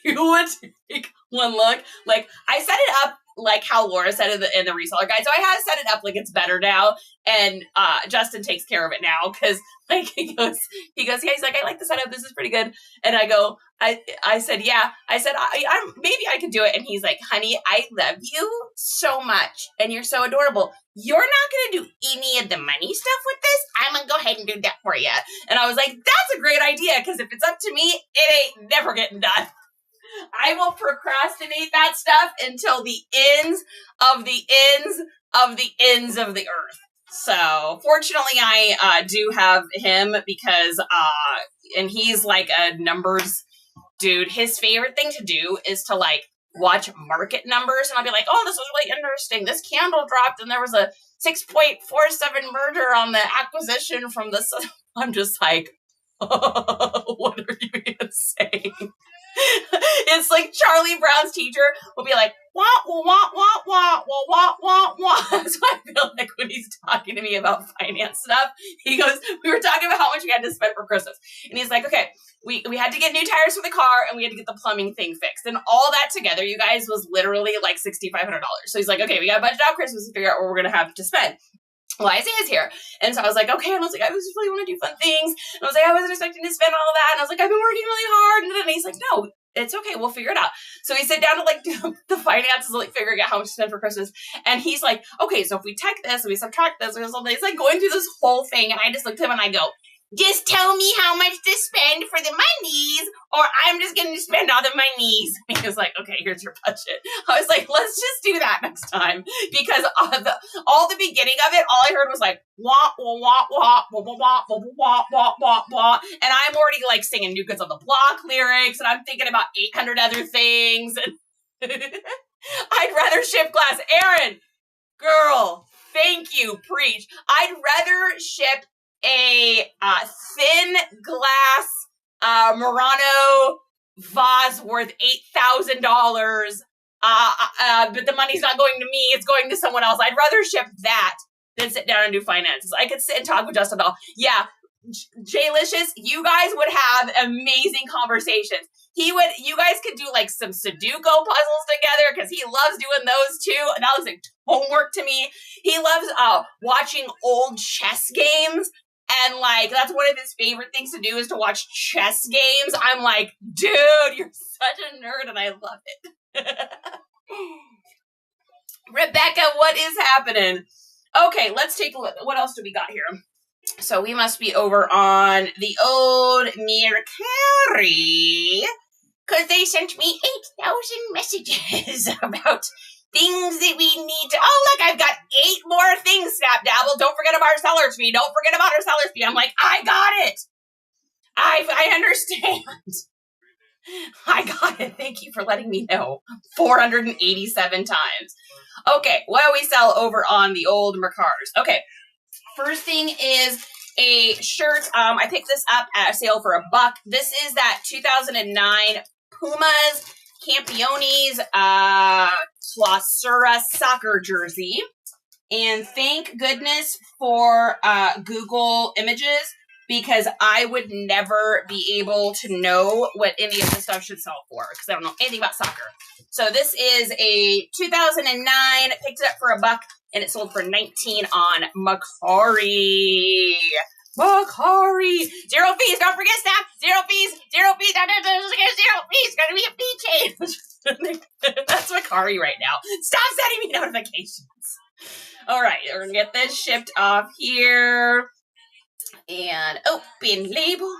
You would take one look. Like, I set it up like how Laura said in the reseller guide. So I have set it up like it's better now. And Justin takes care of it now, because like he goes, yeah, he's like, I like the setup. This is pretty good. And I go, I said, yeah. I said, maybe I could do it. And he's like, honey, I love you so much. And you're so adorable. You're not going to do any of the money stuff with this. I'm going to go ahead and do that for you. And I was like, that's a great idea. Because if it's up to me, it ain't never getting done. I will procrastinate that stuff until the ends of the ends of the ends of the earth. So fortunately, I do have him, because and he's like a numbers dude. His favorite thing to do is to like watch market numbers, and I'll be like, oh, this was really interesting. This candle dropped, and there was a 6.47 merger on the acquisition from this. I'm just like, what are you even saying? It's like Charlie Brown's teacher will be like, wah, wah, wah, wah, wah, wah, wah, wah. So I feel like when he's talking to me about finance stuff, he goes, we were talking about how much we had to spend for Christmas. And he's like, okay, we had to get new tires for the car, and we had to get the plumbing thing fixed. And all that together, you guys, was literally like $6,500. So he's like, okay, we got to budget out Christmas to figure out what we're going to have to spend. Well, Isaiah's here. And so I was like, okay. And I was like, I just really want to do fun things. And I was like, I wasn't expecting to spend all that. And I was like, I've been working really hard. And he's like, no, it's okay. We'll figure it out. So we sit down to like do the finances, like figuring out how much to spend for Christmas. And he's like, okay, so if we take this and we subtract this or something, it's like going through this whole thing. And I just looked at him and I go, just tell me how much to spend for the monies, or I'm just going to spend all the monies. He was like, okay, here's your budget. I was like, let's just do that next time. Because all the beginning of it, all I heard was like, wah, wah, wah, wah, wah, wah, wah, wah, wah, wah, wah. And I'm already like singing New Kids on the Block lyrics, and I'm thinking about 800 other things. I'd rather ship glass. Aaron, girl, thank you, preach. I'd rather ship a thin glass Murano vase worth $8,000, but the money's not going to me, it's going to someone else. I'd rather ship that than sit down and do finances. I could sit and talk with Justin all. Yeah, J-Licious, you guys would have amazing conversations. You guys could do like some Sudoku puzzles together, because he loves doing those too. And that was like homework to me. He loves watching old chess games. And like, that's one of his favorite things to do, is to watch chess games. I'm like, dude, you're such a nerd, and I love it. Rebecca, what is happening? Okay, let's take a look. What else do we got here? So we must be over on the old Mercari, because they sent me 8,000 messages about things that we need to. Oh, look, I've got 8 more things, Snapdabble. Don't forget about our seller's fee. Don't forget about our seller's fee. I'm like, I got it. I understand. I got it. Thank you for letting me know. 487 times. Okay, what do we sell over on the old Mercars? Okay, first thing is a shirt. I picked this up at a sale for $1. This is that 2009 Pumas Campiones Clausura soccer jersey. And thank goodness for Google Images, because I would never be able to know what any of this stuff should sell for, because I don't know anything about soccer. So this is a 2009, picked it up for $1, and it sold for $19 on Mercari. Mercari. 0 fees. Don't forget, staff. 0 fees. 0 fees. 0 fees. Gonna be a fee change. That's Mercari right now. Stop sending me notifications. All right, we're gonna get this shipped off here. And open label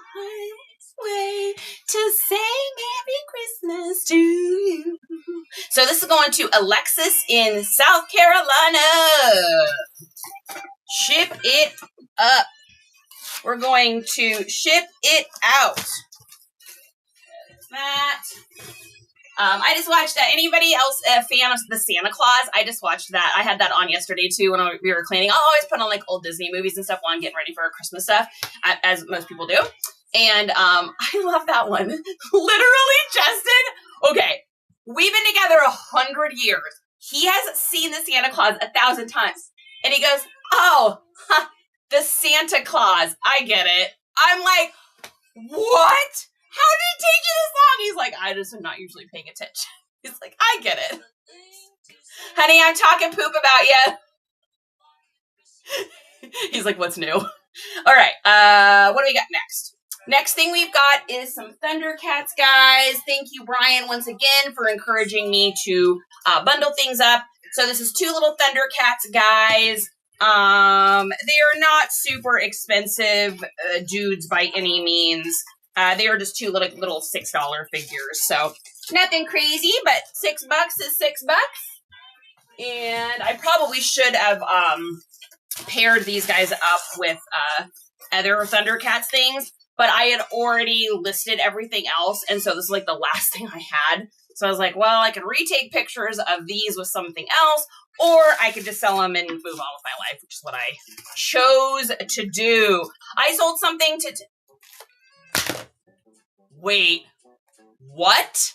way to say Merry Christmas to you. So this is going to Alexis in South Carolina. Ship it up. We're going to ship it out. That. I just watched that. Anybody else a fan of the Santa Claus? I just watched that. I had that on yesterday too when we were cleaning. I'll always put on like old Disney movies and stuff while I'm getting ready for Christmas stuff, as most people do. And I love that one. Literally, Justin. Okay, we've been together 100 years. He has seen the Santa Claus 1,000 times, and he goes, "Oh, the Santa Claus. I get it." I'm like, "What? How did it take you this long?" He's like, "I just am not usually paying attention." He's like, "I get it. Honey, I'm talking poop about you." He's like, "What's new?" All right. What do we got next? Next thing we've got is some Thundercats, guys. Thank you, Brian, once again for encouraging me to bundle things up. So this is 2 little Thundercats, guys. They are not super expensive dudes by any means. They were just 2 little $6 figures. So nothing crazy, but $6 is $6. And I probably should have paired these guys up with other Thundercats things, but I had already listed everything else, and so this is like the last thing I had. So I was like, well, I could retake pictures of these with something else, or I could just sell them and move on with my life, which is what I chose to do. I sold something to... Wait, what?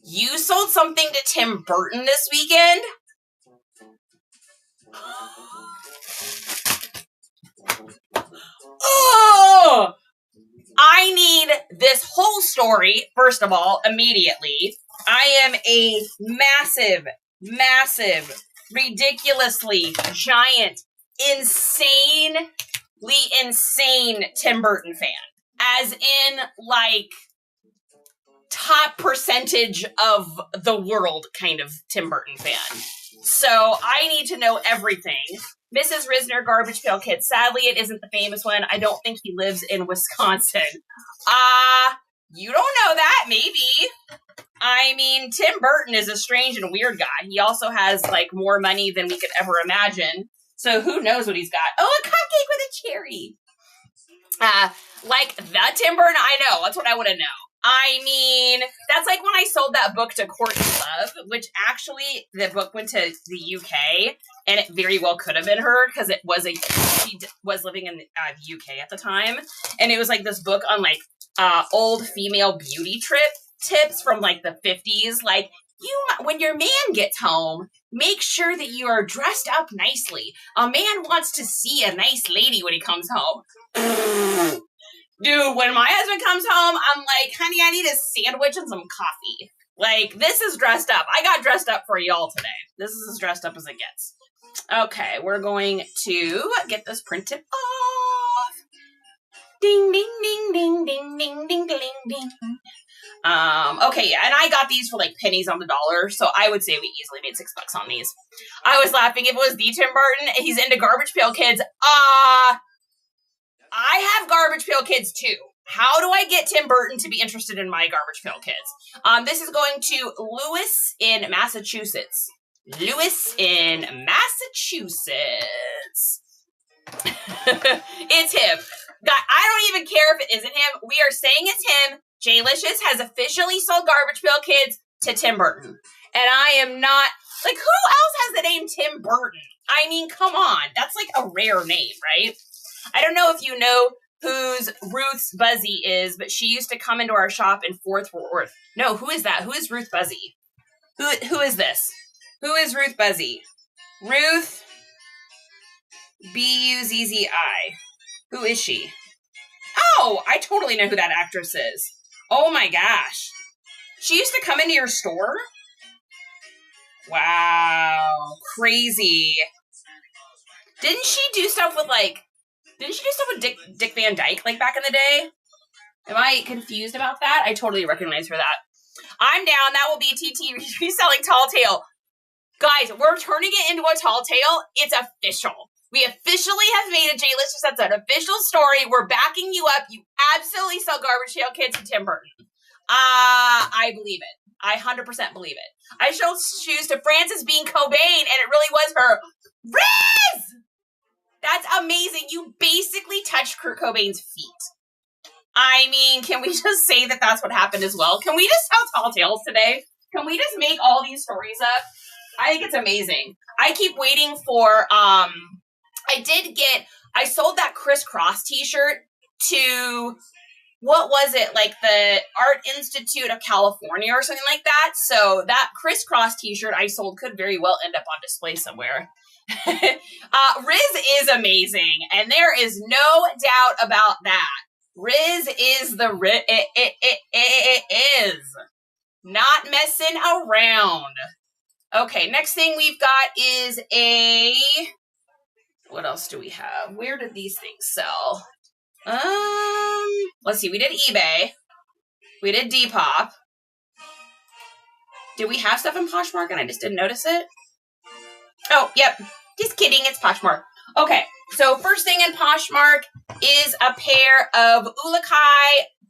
You sold something to Tim Burton this weekend? Oh! I need this whole story, first of all, immediately. I am a massive, ridiculously giant, insanely insane Tim Burton fan. As in, like, top percentage of the world kind of Tim Burton fan. So I need to know everything. Mrs. Risner, Garbage Pail Kid. Sadly, it isn't the famous one. I don't think he lives in Wisconsin. You don't know that, maybe. I mean, Tim Burton is a strange and weird guy. He also has, like, more money than we could ever imagine. So who knows what he's got. Oh, a cupcake with a cherry. Like the Tim Burton, I know. That's what I want to know. I mean, that's like when I sold that book to Courtney Love, which actually the book went to the UK, and it very well could have been her because she was living in the UK at the time, and it was like this book on like old female beauty tips from like the 50s, like when your man gets home, make sure that you are dressed up nicely. A man wants to see a nice lady when he comes home. Dude, when my husband comes home, I'm like, honey, I need a sandwich and some coffee. Like, this is dressed up. I got dressed up for y'all today. This is as dressed up as it gets. Okay, we're going to get this printed off. Ding, ding, ding, ding, ding, ding, ding, ding, ding. Okay, yeah, and I got these for like pennies on the dollar, so I would say we easily made $6 on these. I was laughing. If it was the Tim Burton, he's into Garbage Pail Kids. I have Garbage Pail Kids too. How do I get Tim Burton to be interested in my Garbage Pail Kids? This is going to Lewis in Massachusetts. Lewis in Massachusetts. It's him. God, I don't even care if it isn't him. We are saying it's him. J-Licious has officially sold Garbage Pail Kids to Tim Burton. And I am not... Like, who else has the name Tim Burton? I mean, come on. That's like a rare name, right? I don't know if you know whose Ruth's Buzzy is, but she used to come into our shop in Fort Worth. No, who is that? Who is Ruth Buzzy? Who is this? Who is Ruth Buzzy? Ruth B-U-Z-Z-I. Who is she? Oh, I totally know who that actress is. Oh my gosh. She used to come into your store? Wow. Crazy. Didn't she do stuff with like Didn't she do stuff with Dick Van Dyke, like, back in the day? Am I confused about that? I totally recognize her that. I'm down. That will be TT reselling Tall Tale. Guys, we're turning it into a Tall Tale. It's official. We officially have made a J-List. That's an official story. We're backing you up. You absolutely sell garbage sale kits to Tim Burton. I believe it. I 100% believe it. I showed shoes to Frances Bean Cobain, and it really was her. Riz! That's amazing. You basically touched Kurt Cobain's feet. I mean, can we just say that that's what happened as well? Can we just tell Tall Tales today? Can we just make all these stories up? I think it's amazing. I keep waiting for, I sold that crisscross t-shirt to, what was it? Like the Art Institute of California or something like that. So that crisscross t-shirt I sold could very well end up on display somewhere. Riz is amazing. And there is no doubt about that. Riz is the Riz. It is. Not messing around. Okay, next thing we've got is what else do we have? Where did these things sell? Let's see. We did eBay. We did Depop. Did we have stuff in Poshmark and I just didn't notice it? Oh, yep. Just kidding. It's Poshmark. Okay, so first thing in Poshmark is a pair of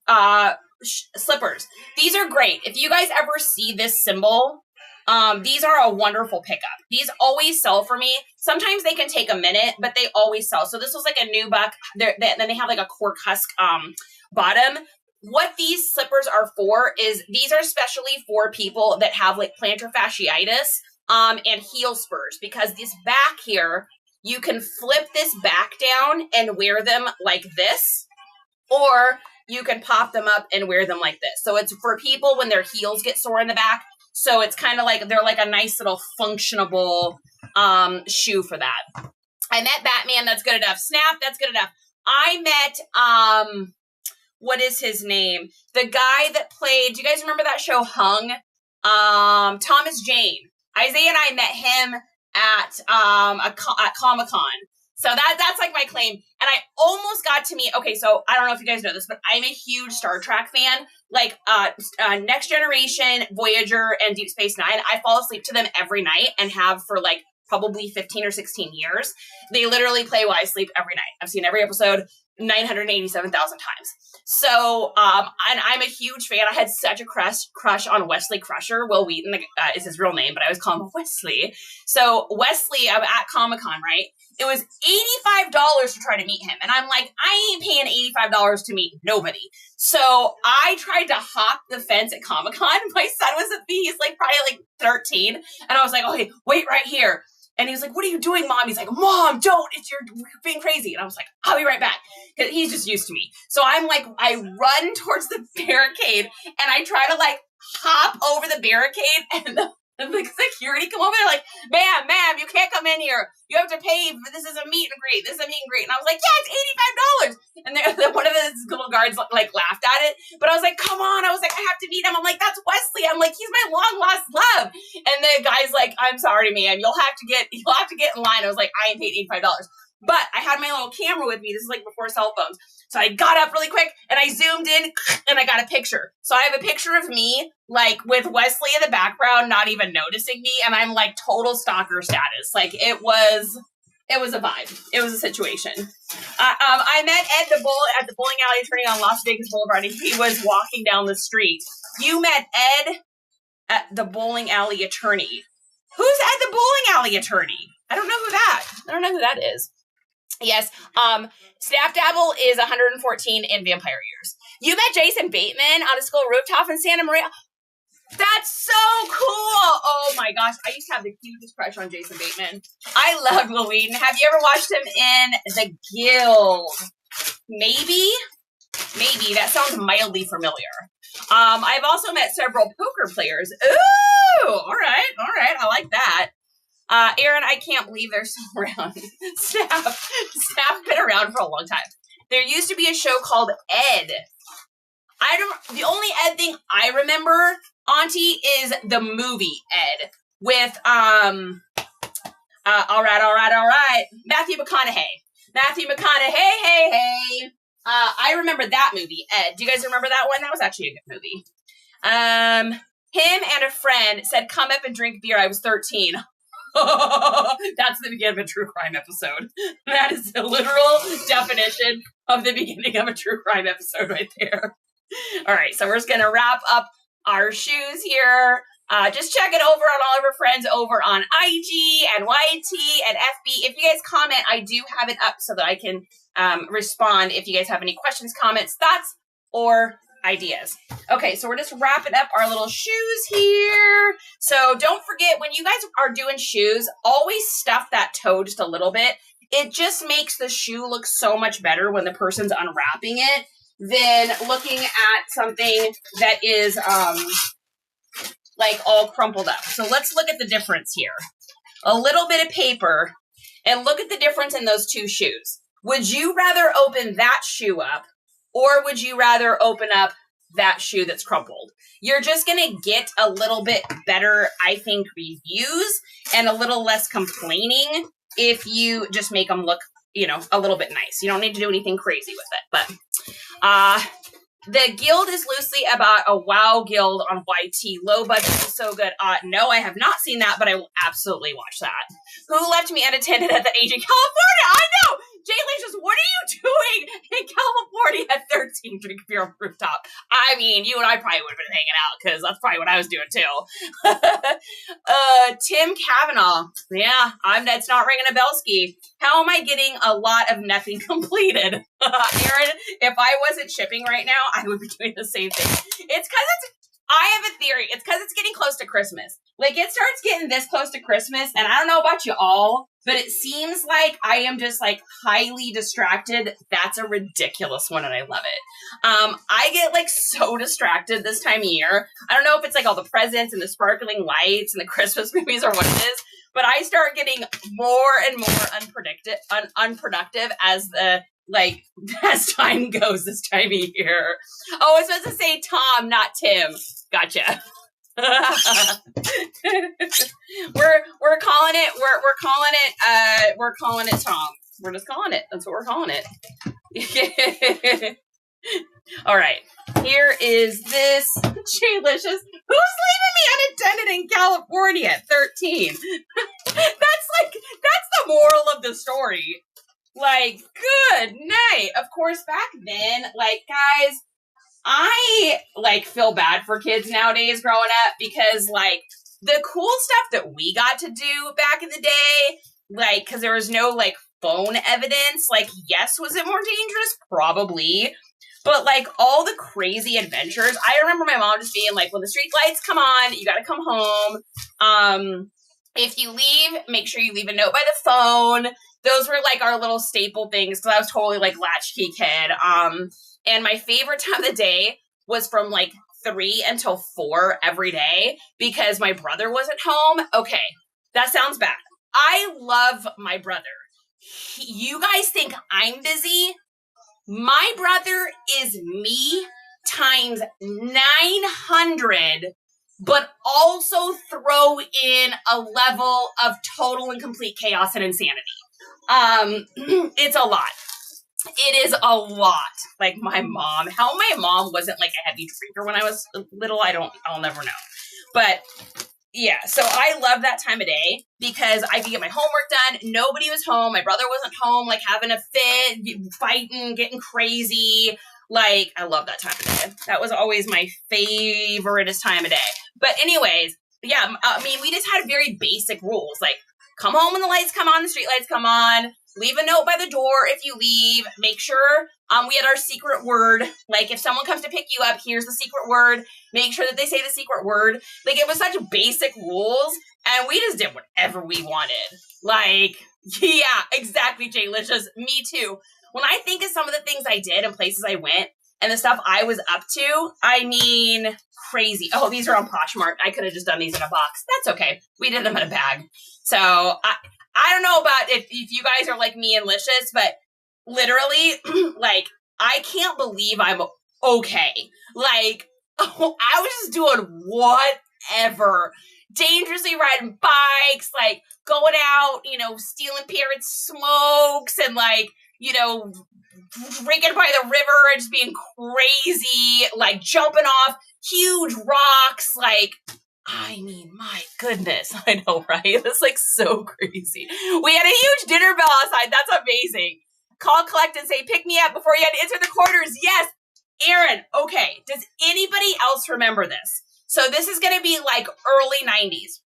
Ulakai slippers. These are great. If you guys ever see this symbol, these are a wonderful pickup. These always sell for me. Sometimes they can take a minute, but they always sell. So this was like a new buck. Then they have like a cork husk bottom. What these slippers are for is these are specially for people that have like plantar fasciitis and heel spurs, because this back here, you can flip this back down and wear them like this, or you can pop them up and wear them like this. So it's for people when their heels get sore in the back. So it's kind of like, they're like a nice little functionable shoe for that. I met Batman, that's good enough. Snap, that's good enough. I met, what is his name? The guy that played, do you guys remember that show Hung? Thomas Jane. Isaiah and I met him at Comic-Con. So that's like my claim. And I almost got to meet, okay, so I don't know if you guys know this, but I'm a huge Star Trek fan. Like Next Generation, Voyager, and Deep Space Nine. I fall asleep to them every night and have for like probably 15 or 16 years. They literally play while I sleep every night. I've seen every episode 987,000 times. So, and I'm a huge fan. I had such a crush on Wesley Crusher. Will Wheaton is his real name, but I always call him Wesley. So Wesley, I'm at Comic-Con, right? It was $85 to try to meet him. And I'm like, I ain't paying $85 to meet nobody. So I tried to hop the fence at Comic-Con. My son was with me. He's like probably like 13. And I was like, okay, wait right here. And he was like, what are you doing, Mom? He's like, Mom, don't. You're being crazy. And I was like, I'll be right back. Because he's just used to me. So I'm like, I run towards the barricade and I try to like hop over the barricade, and the security come over there like, ma'am, you can't come in here. You have to pay. This is a meet and greet. This is a meet and greet. And I was like, yeah, it's $85. And one of the little guards like laughed at it. But I was like, come on. I was like, I have to meet him. I'm like, that's Wesley. I'm like, he's my long lost love. And the guy's like, I'm sorry, man. You'll have to get in line. I was like, I ain't paid $85. But I had my little camera with me. This is like before cell phones. So I got up really quick and I zoomed in and I got a picture. So I have a picture of me like with Wesley in the background, not even noticing me. And I'm like total stalker status. Like it was a vibe. It was a situation. I met Ed at the bowling alley turning on Las Vegas Boulevard. And he was walking down the street. You met Ed at the bowling alley attorney. Who's Ed the bowling alley attorney? I don't know who that is. Yes. Snapdabble is 114 in vampire years. You met Jason Bateman on a school rooftop in Santa Maria. That's so cool. Oh my gosh. I used to have the hugest crush on Jason Bateman. I loved Will Wheaton. Have you ever watched him in The Guild? Maybe. That sounds mildly familiar. I've also met several poker players. Ooh, all right. I like that. Aaron, I can't believe they're still around. Staff been around for a long time. There used to be a show called Ed. The only Ed thing I remember, Auntie, is the movie Ed with all right, Matthew McConaughey. Matthew McConaughey, hey. I remember that movie. Ed, do you guys remember that one? That was actually a good movie. Him and a friend said, come up and drink beer. I was 13. That's the beginning of a true crime episode. That is the literal definition of the beginning of a true crime episode right there. All right, so we're just going to wrap up our shoes here. Just check it over on all of our friends over on IG and YT and FB. If you guys comment, I do have it up so that I can respond if you guys have any questions, comments, thoughts, or ideas. Okay, so we're just wrapping up our little shoes here. So don't forget, when you guys are doing shoes, always stuff that toe just a little bit. It just makes the shoe look so much better when the person's unwrapping it than looking at something that is like all crumpled up. So let's look at the difference here. A little bit of paper, and look at the difference in those two shoes. Would you rather open that shoe up, or would you rather open up that shoe that's crumpled? You're just going to get a little bit better, I think, reviews and a little less complaining if you just make them look, a little bit nice. You don't need to do anything crazy with it. But the guild is loosely about a WoW guild on YT. Low budget is so good. No, I have not seen that, but I will absolutely watch that. Who left me unattended at the age in California? I know! Jay-Licious, what are you doing in California at 13 drinking beer on the rooftop? I mean, you and I probably would have been hanging out because that's probably what I was doing too. Tim Kavanaugh. Yeah, it's not ringing a bellski. How am I getting a lot of nothing completed? Aaron, if I wasn't shipping right now, I would be doing the same thing. I have a theory. It's because it's getting close to Christmas. Like, it starts getting this close to Christmas, and I don't know about you all, but it seems like I am just, like, highly distracted. That's a ridiculous one, and I love it. I get, like, so distracted this time of year. I don't know if it's, like, all the presents and the sparkling lights and the Christmas movies or what it is, but I start getting more and more unproductive as time goes this time of year. Oh, I was supposed to say Tom, not Tim. Gotcha. we're calling it. We're calling it Tom. We're just calling it. That's what we're calling it. All right. Here is this Jay-Licious. Who's leaving me unattended in California at 13? That's the moral of the story. Like, good night. Of course, back then, like, guys, I, feel bad for kids nowadays growing up because, the cool stuff that we got to do back in the day, because there was no, phone evidence, yes, was it more dangerous? Probably. But, all the crazy adventures, I remember my mom just being like, when the street lights come on, you gotta come home. If you leave, make sure you leave a note by the phone. Those were, our little staple things, because I was totally, latchkey kid. And my favorite time of the day was from, 3 until 4 every day, because my brother wasn't home. Okay, that sounds bad. I love my brother. You guys think I'm busy? My brother is me times 900, but also throw in a level of total and complete chaos and insanity. It's a lot. It is a lot. My mom, how my mom wasn't a heavy drinker when I was little, I'll never know. But yeah, so I love that time of day because I could get my homework done. Nobody was home. My brother wasn't home, having a fit, fighting, getting crazy. I love that time of day. That was always my favoriteest time of day. But anyways, yeah, we just had very basic rules. Come home when the lights come on, the street lights come on. Leave a note by the door if you leave. Make sure we had our secret word. If someone comes to pick you up, here's the secret word. Make sure that they say the secret word. It was such basic rules, and we just did whatever we wanted. Yeah, exactly, Jay-Licious. Me too. When I think of some of the things I did and places I went and the stuff I was up to, crazy. Oh, these are on Poshmark. I could have just done these in a box. That's okay. We did them in a bag. So I don't know about if you guys are like me and Licious, but literally, I can't believe I'm okay. I was just doing whatever. dangerously riding bikes, like going out, you know, stealing parents' smokes and like, you know, drinking by the river and just being crazy, like jumping off huge rocks, like, I mean, my goodness. I know, right? It's like so crazy. We had a huge dinner bell outside. That's amazing. Call, collect, and say, pick me up before you had to enter the quarters. Yes. Aaron, okay. Does anybody else remember this? So this is going to be like early 90s.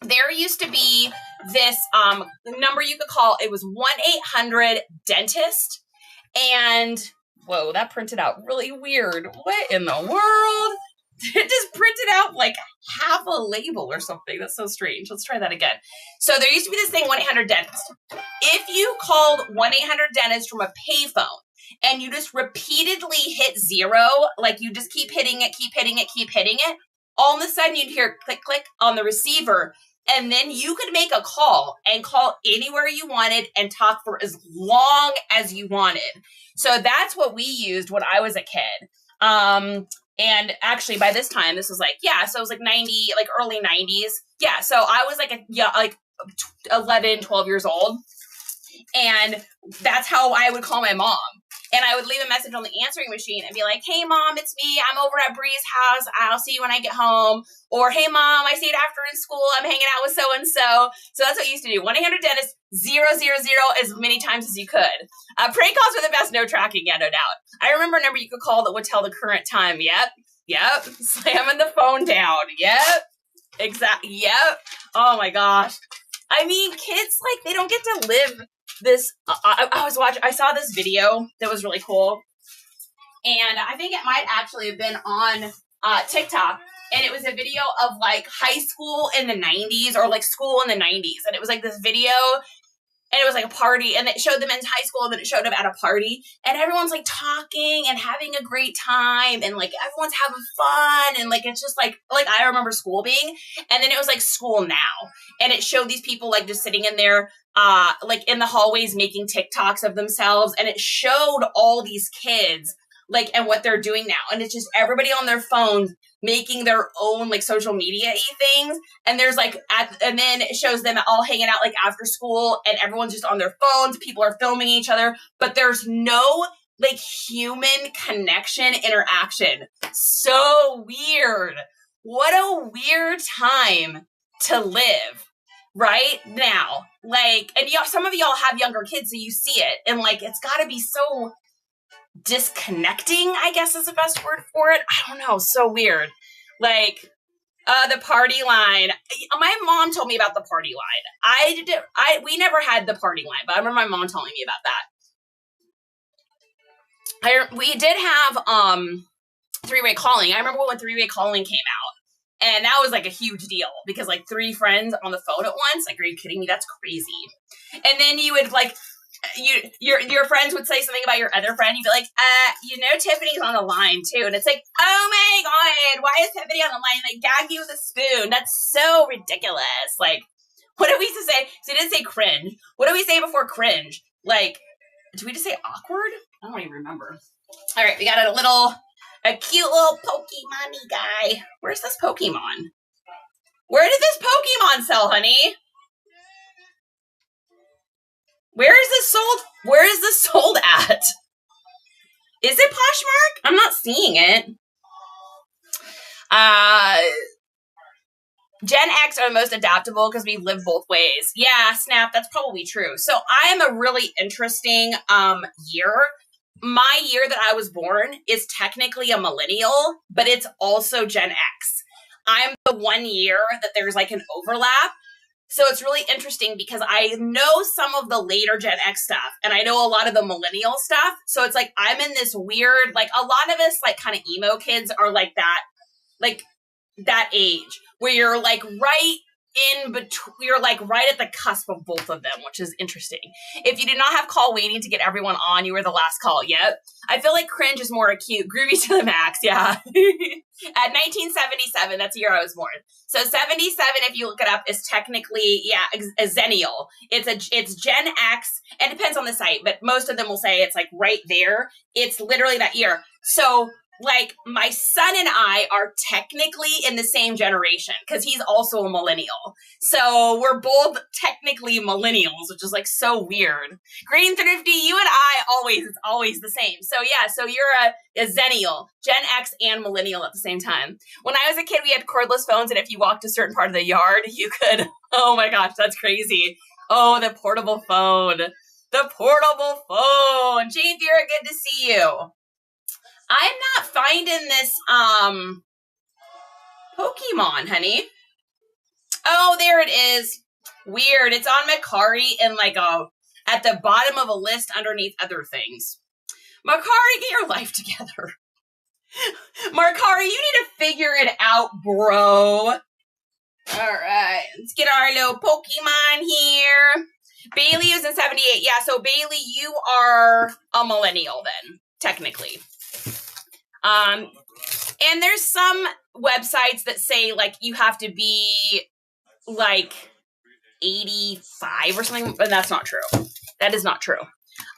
There used to be this number you could call. It was 1-800-DENTIST. And, whoa, that printed out really weird. What in the world? It just printed out like half a label or something. That's so strange. Let's try that again. So there used to be this thing, 1-800-DENTIST. If you called 1-800-DENTIST from a payphone and you just repeatedly hit 0, like you just keep hitting it, all of a sudden you'd hear click, click on the receiver. And then you could make a call and call anywhere you wanted and talk for as long as you wanted. So that's what we used when I was a kid. And actually by this time, this was like, yeah, so it was like 90, like early 90s. Yeah, so I was like, 11, 12 years old. And that's how I would call my mom. And I would leave a message on the answering machine and be like, hey, Mom, it's me. I'm over at Bree's house. I'll see you when I get home. Or, hey, Mom, I see it after in school. I'm hanging out with so-and-so. So that's what I used to do. 1-800-DENTIST, 000 as many times as you could. Prank calls are the best. No tracking, yeah, no doubt. I remember a number you could call that would tell the current time. Yep. Slamming the phone down. Yep. Exactly. Yep. Oh, my gosh. I mean, kids, like, they don't get to live this. I saw this video that was really cool, and I think it might actually have been on TikTok, and it was a video of like high school in the 90s or like school in the 90s, and it was like this video, and it was like a party, and it showed them in high school, and then it showed them at a party, and everyone's like talking and having a great time, and like everyone's having fun, and like it's just like I remember school being, and then it was like school now, and it showed these people like just sitting in there like in the hallways making TikToks of themselves, and it showed all these kids like and what they're doing now, and it's just everybody on their phones making their own like social media-y things, and there's like and then it shows them all hanging out like after school, and everyone's just on their phones, people are filming each other, but there's no like human connection interaction. So weird. What a weird time to live right now. Like, and some of y'all have younger kids, so you see it, and like it's got to be so disconnecting, I guess is the best word for it. I don't know, so weird. Like the party line. My mom told me about the party line. We never had the party line, but I remember my mom telling me about that. We did have three-way calling. I remember when three-way calling came out. And that was like a huge deal because like 3 friends on the phone at once. Like, are you kidding me? That's crazy. And then you would like, your friends would say something about your other friend. You'd be like, Tiffany's on the line too. And it's like, oh my God, why is Tiffany on the line? Like, gag you with a spoon. That's so ridiculous. Like, what did we used to say? So it didn't say cringe. What did we say before cringe? Like, did we just say awkward? I don't even remember. All right, we got a cute little Pokemon guy. Where's this Pokemon? Where did this Pokemon sell, honey? Where is this sold at? Is it Poshmark? I'm not seeing it. Gen X are the most adaptable because we live both ways. Yeah, snap, that's probably true. So I am a really interesting year. My year that I was born is technically a millennial, but it's also Gen X. I'm the 1 year that there's like an overlap. So it's really interesting because I know some of the later Gen X stuff and I know a lot of the millennial stuff. So it's like I'm in this weird, like a lot of us like kind of emo kids are like that age where you're like right in between, you're like right at the cusp of both of them, which is interesting. If you did not have call waiting to get everyone on, you were the last call. Yep. I feel like cringe is more acute. Groovy to the max. Yeah. At 1977, that's the year I was born. So 77, if you look it up, is technically, a Zennial. It's Gen X, and it depends on the site, but most of them will say it's like right there. It's literally that year. So like my son and I are technically in the same generation because he's also a millennial. So we're both technically millennials, which is like so weird. Green Thrifty, you and I it's always the same. So yeah, so you're a Zennial, Gen X and millennial at the same time. When I was a kid, we had cordless phones, and if you walked a certain part of the yard, you could, oh my gosh, that's crazy. Oh, the portable phone. The portable phone. Jane Vera, good to see you. I'm not finding this, Pokemon, honey. Oh, there it is. Weird. It's on Mercari and like at the bottom of a list underneath other things. Mercari, get your life together. Mercari, you need to figure it out, bro. All right. Let's get our little Pokemon here. Bailey is in 78. Yeah, so Bailey, you are a millennial then, technically. And there's some websites that say like you have to be like 85 or something, but that's not true. That is not true.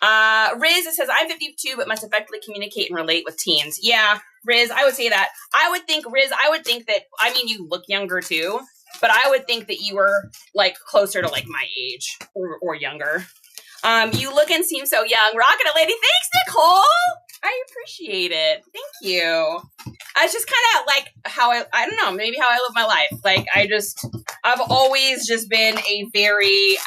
Riz, it says, I'm 52, but must effectively communicate and relate with teens. Yeah, Riz, I would say that. Riz, I would think that, I mean, you look younger too, but I would think that you were like closer to like my age or younger. You look and seem so young. Rocket Lady, thanks, Nicole. I appreciate it. Thank you. It's just kind of like how I don't know, maybe how I live my life. Like I've always just been a very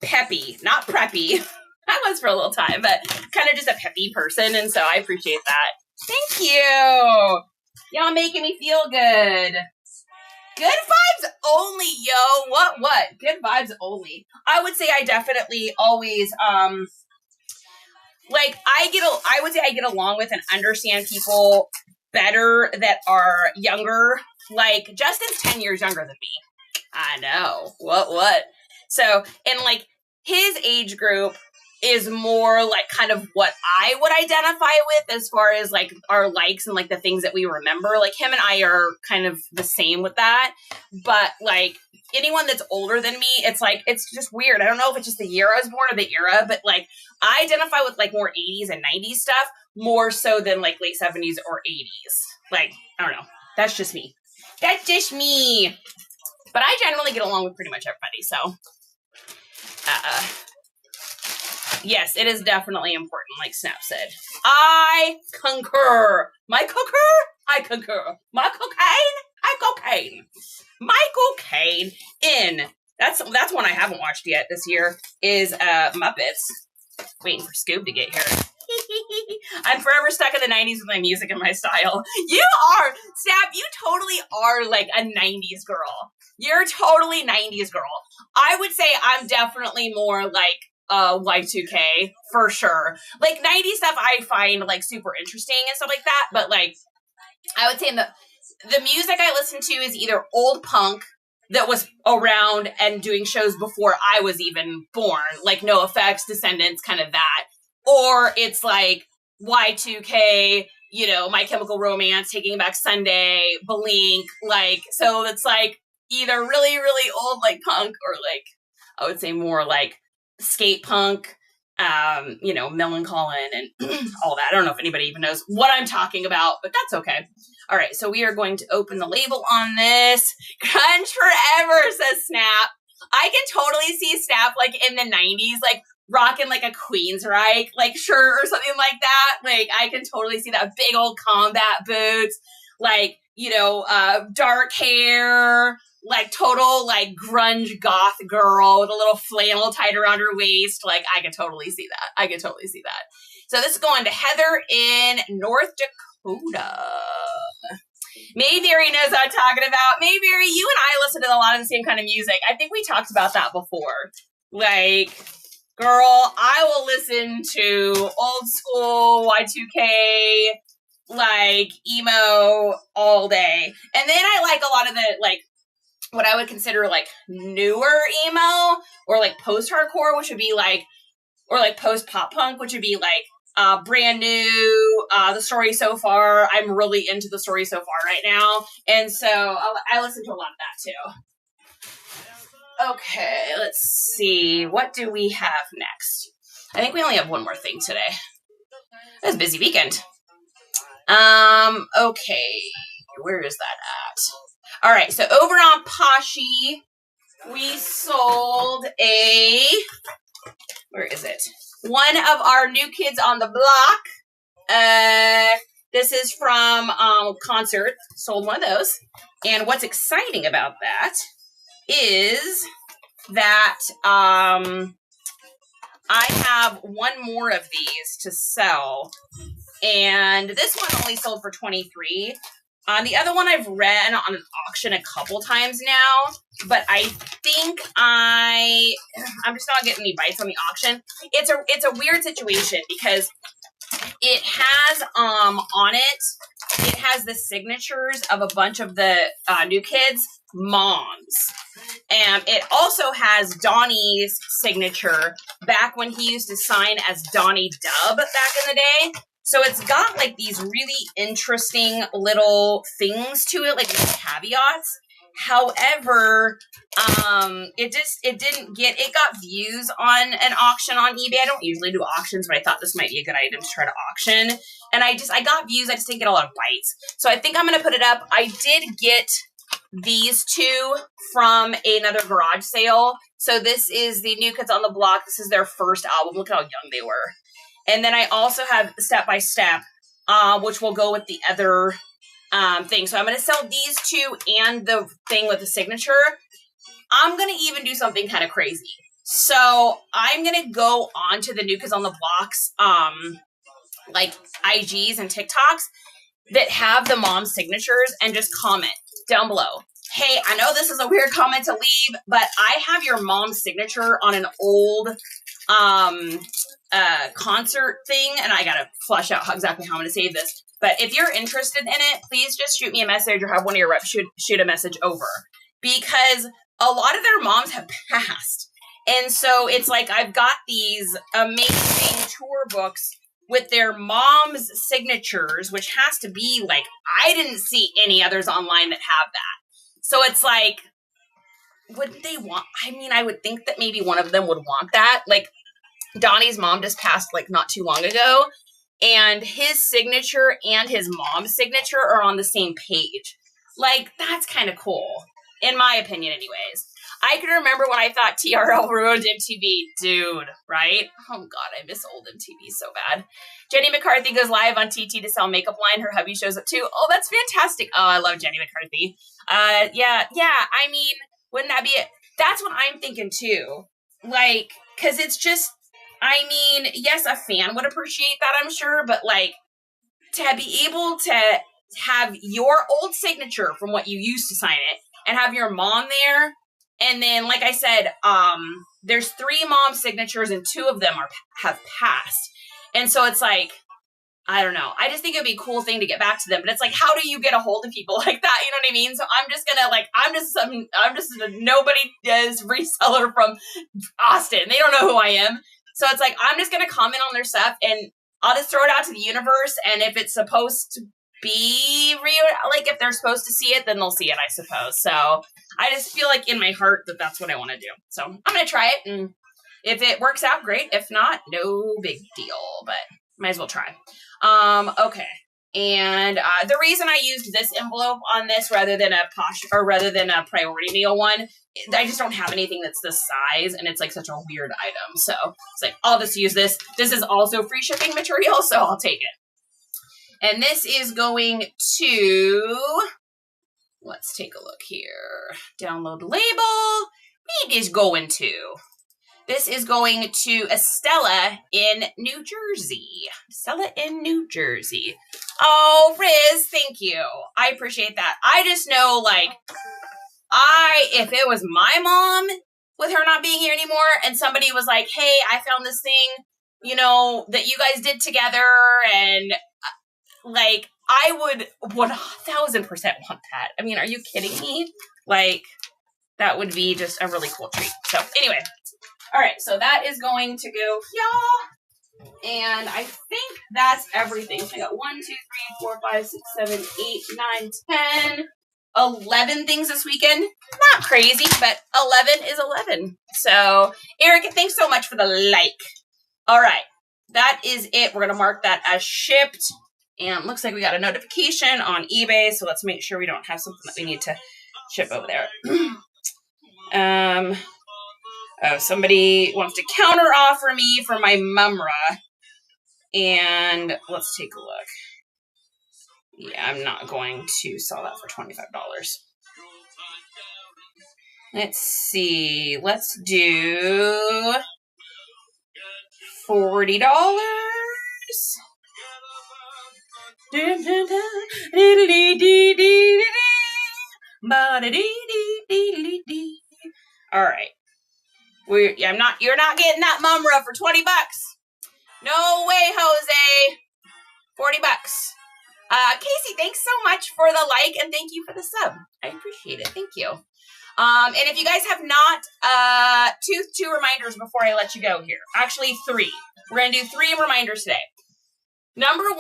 peppy, not preppy. I was for a little time, but kind of just a peppy person, and so I appreciate that. Thank you. Y'all making me feel good. Good vibes only, yo. What? Good vibes only. I would say I definitely always I would say I get along with and understand people better that are younger. Like, Justin's 10 years younger than me. I know. What? So, and like, his age group is more like kind of what I would identify with as far as like our likes and like the things that we remember. Like, him and I are kind of the same with that. But like, anyone that's older than me, it's like, it's just weird. I don't know if it's just the year I was born or the era, but like, I identify with like more 80s and 90s stuff more so than like late 70s or 80s. Like, I don't know. That's just me. That's just me. But I generally get along with pretty much everybody, so. Yes, it is definitely important, like Snap said. I concur. I concur. My cocaine. Michael Caine in. That's one I haven't watched yet this year, is Muppets. Waiting for Scoob to get here. I'm forever stuck in the 90s with my music and my style. You are, Snap, you totally are like a 90s girl. You're totally 90s girl. I would say I'm definitely more like Y2K for sure. Like 90s stuff I find like super interesting and stuff like that, but like I would say the music I listen to is either old punk that was around and doing shows before I was even born, like NoFX, Descendants, kind of that. Or it's like Y2K, you know, My Chemical Romance, Taking Back Sunday, Blink, like, so it's like either really, really old like punk or like, I would say more like skate punk, you know, Millencolin and all that. I don't know if anybody even knows what I'm talking about, but that's okay. All right, so we are going to open the label on this. Crunch forever, says Snap. I can totally see Snap like in the 90s, like rocking like a Queensryche like shirt or something like that. Like I can totally see that, big old combat boots, like, you know, dark hair, like total like grunge goth girl with a little flannel tied around her waist. Like I could totally see that. So this is going to Heather in North Dakota. Mayberry knows what I'm talking about. Mayberry, you and I listen to a lot of the same kind of music. I think we talked about that before. Like, girl, I will listen to old school Y2K, like emo all day. And then I like a lot of the, like, what I would consider like newer emo or like post-hardcore, which would be like, or like post-pop punk, which would be like, Brand New, The Story So Far. I'm really into The Story So Far right now. And so I listen to a lot of that too. Okay, let's see. What do we have next? I think we only have one more thing today. It was a busy weekend. Okay. Where is that at? All right. So over on Poshy, we sold where is it? One of our new kids on the block. This is from concert. Sold one of those. And what's exciting about that is that I have one more of these to sell. And this one only sold for $23. The other one I've read on an auction a couple times now, but I think I'm just not getting any bites on the auction. It's a weird situation because it has on it has the signatures of a bunch of the new kids' moms. And it also has Donnie's signature back when he used to sign as Donnie Dub back in the day. So it's got like these really interesting little things to it, like caveats. However, it got views on an auction on eBay. I don't usually do auctions, but I thought this might be a good item to try to auction. And I got views. I just didn't get a lot of bites. So I think I'm going to put it up. I did get these two from another garage sale. So this is the New Kids on the Block. This is their first album. Look at how young they were. And then I also have Step by Step, which will go with the other thing. So I'm going to sell these two and the thing with the signature. I'm going to even do something kind of crazy. So I'm going to go on to the New Kids on the Blocks, like IGs and TikToks that have the mom's signatures and just comment down below. Hey, I know this is a weird comment to leave, but I have your mom's signature on an old concert thing, and I gotta flush out exactly how I'm gonna save this. But if you're interested in it, please just shoot me a message or have one of your reps shoot a message over, because a lot of their moms have passed. And so it's like I've got these amazing tour books with their mom's signatures, which has to be like, I didn't see any others online that have that. So it's like, wouldn't they want, I mean, I would think that maybe one of them would want that. Like, Donnie's mom just passed like not too long ago, and his signature and his mom's signature are on the same page. Like, that's kind of cool, in my opinion anyways. I can remember when I thought TRL ruined MTV. Dude, right? Oh, God, I miss old MTV so bad. Jenny McCarthy goes live on TT to sell makeup line. Her hubby shows up, too. Oh, that's fantastic. Oh, I love Jenny McCarthy. Yeah. I mean, wouldn't that be it? That's what I'm thinking, too. Like, because it's just, I mean, yes, a fan would appreciate that, I'm sure. But, like, to be able to have your old signature from what you used to sign it and have your mom there. And then, like I said, there's 3 mom signatures and 2 of them have passed. And so it's like, I don't know. I just think it'd be a cool thing to get back to them. But it's like, how do you get a hold of people like that? You know what I mean? So I'm just gonna I'm just a nobody does reseller from Austin. They don't know who I am. So it's like, I'm just gonna comment on their stuff and I'll just throw it out to the universe. And if it's supposed to be real, like if they're supposed to see it, then they'll see it, I suppose. So I just feel like in my heart that that's what I want to do. So I'm going to try it. And if it works out, great. If not, no big deal, but might as well try. Okay. And the reason I used this envelope on this rather than a priority meal one, I just don't have anything that's this size, and it's like such a weird item. So it's like, I'll just use this. This is also free shipping material, so I'll take it. And this is going to, let's take a look here. Download label. This is going to Estella in New Jersey. Oh, Riz, thank you. I appreciate that. I just know, like, if it was my mom with her not being here anymore and somebody was like, hey, I found this thing, you know, that you guys did together, and like, I would 1,000% want that. I mean, are you kidding me? Like, that would be just a really cool treat. So anyway, all right, so that is going to go here. And I think that's everything. So I got 1, 2, 3, 4, 5, 6, 7, 8, 9, 10, 11 things this weekend. Not crazy, but 11 is 11. So, Eric, thanks so much for the like. All right. that is it. We're going to mark that as shipped. And looks like we got a notification on eBay, so let's make sure we don't have something that we need to ship over there. Oh, somebody wants to counter offer me for my mumra. And let's take a look. Yeah, I'm not going to sell that for $25. Let's see. Let's do $40. All right. You're not getting that mumra for $20. No way, Jose. $40. Casey, thanks so much for the like and thank you for the sub. I appreciate it. Thank you. And if you guys have not, two reminders before I let you go here. Actually, 3. We're going to do 3 reminders today. Number 1,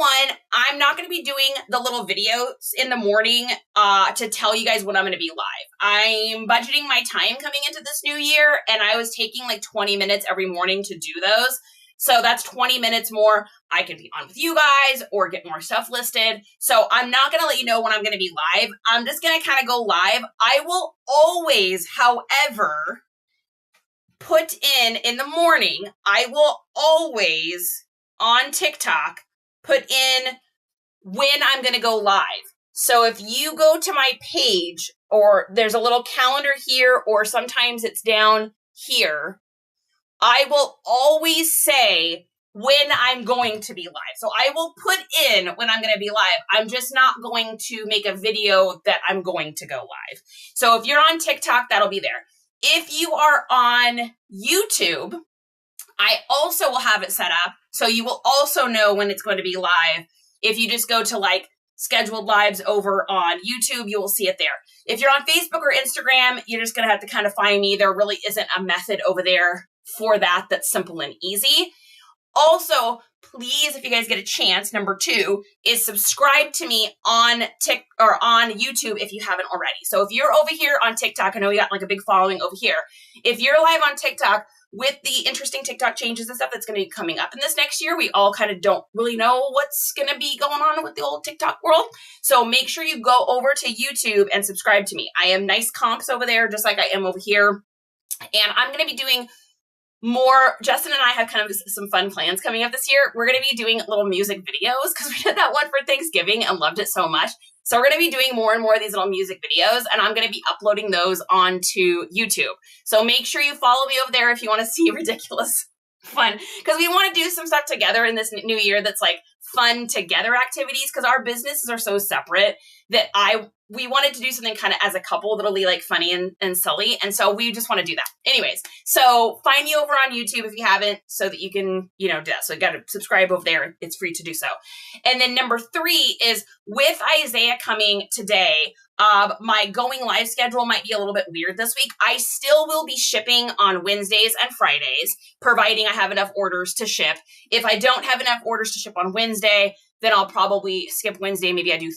I'm not going to be doing the little videos in the morning to tell you guys when I'm going to be live. I'm budgeting my time coming into this new year, and I was taking like 20 minutes every morning to do those. So that's 20 minutes more. I can be on with you guys or get more stuff listed. So I'm not going to let you know when I'm going to be live. I'm just going to kind of go live. I will always, however, put in the morning, I will always on TikTok put in when I'm going to go live. So if you go to my page, or there's a little calendar here, or sometimes it's down here, I will always say when I'm going to be live. So I will put in when I'm going to be live. I'm just not going to make a video that I'm going to go live. So if you're on TikTok, that'll be there. If you are on YouTube, I also will have it set up. So you will also know when it's going to be live. If you just go to like scheduled lives over on YouTube, you will see it there. If you're on Facebook or Instagram, you're just going to have to kind of find me. There really isn't a method over there for that that's simple and easy. Also, please, if you guys get a chance, number 2 is subscribe to me on on YouTube if you haven't already. So if you're over here on TikTok, I know we got like a big following over here. If you're live on TikTok, with the interesting TikTok changes and stuff that's going to be coming up in this next year, we all kind of don't really know what's going to be going on with the old TikTok world. So make sure you go over to YouTube and subscribe to me. I am NiceComps over there, just like I am over here. And I'm going to be doing more. Justin and I have kind of some fun plans coming up this year. We're going to be doing little music videos because we did that one for Thanksgiving and loved it so much. So we're going to be doing more and more of these little music videos, and I'm going to be uploading those onto YouTube. So make sure you follow me over there if you want to see ridiculous fun, because we want to do some stuff together in this new year that's like fun together activities, because our businesses are so separate that we wanted to do something kind of as a couple that'll be like funny and silly. And so we just want to do that. Anyways, so find me over on YouTube if you haven't, so that you can, do that. So you got to subscribe over there. It's free to do so. And then number 3 is with Isaiah coming today, my going live schedule might be a little bit weird this week. I still will be shipping on Wednesdays and Fridays, providing I have enough orders to ship. If I don't have enough orders to ship on Wednesday, then I'll probably skip Wednesday. Maybe I do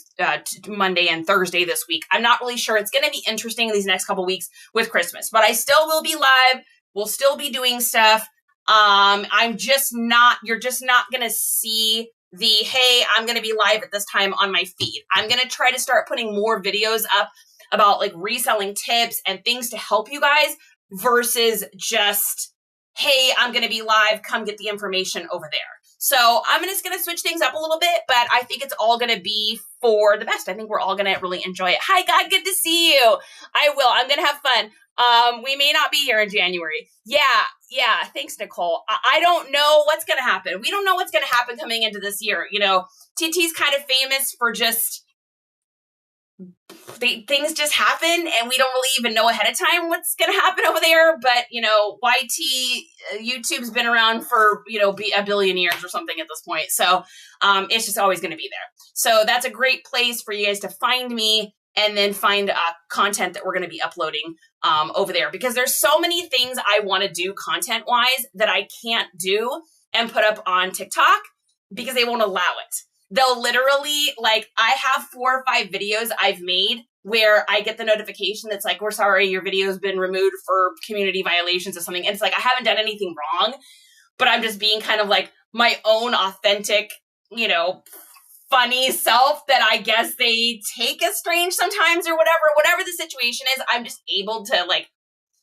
Monday and Thursday this week. I'm not really sure. It's going to be interesting these next couple weeks with Christmas, but I still will be live. We'll still be doing stuff. You're just not going to see hey, I'm going to be live at this time on my feed. I'm going to try to start putting more videos up about like reselling tips and things to help you guys versus just, hey, I'm going to be live. Come get the information over there. So I'm just going to switch things up a little bit, but I think it's all going to be for the best. I think we're all going to really enjoy it. Hi, God, good to see you. I will. I'm going to have fun. We may not be here in January. Yeah. Thanks, Nicole. I don't know what's going to happen. We don't know what's going to happen coming into this year. TT's kind of famous for just things just happen, and we don't really even know ahead of time what's going to happen over there. But, YouTube's been around for, a billion years or something at this point. So it's just always going to be there. So that's a great place for you guys to find me and then find content that we're going to be uploading over there, because there's so many things I want to do content-wise that I can't do and put up on TikTok because they won't allow it. They'll literally, I have 4 or 5 videos I've made where I get the notification that's like, we're sorry, your video's been removed for community violations or something. And it's like, I haven't done anything wrong, but I'm just being kind of like my own authentic, you know, funny self that I guess they take as strange sometimes or whatever the situation is. I'm just able to like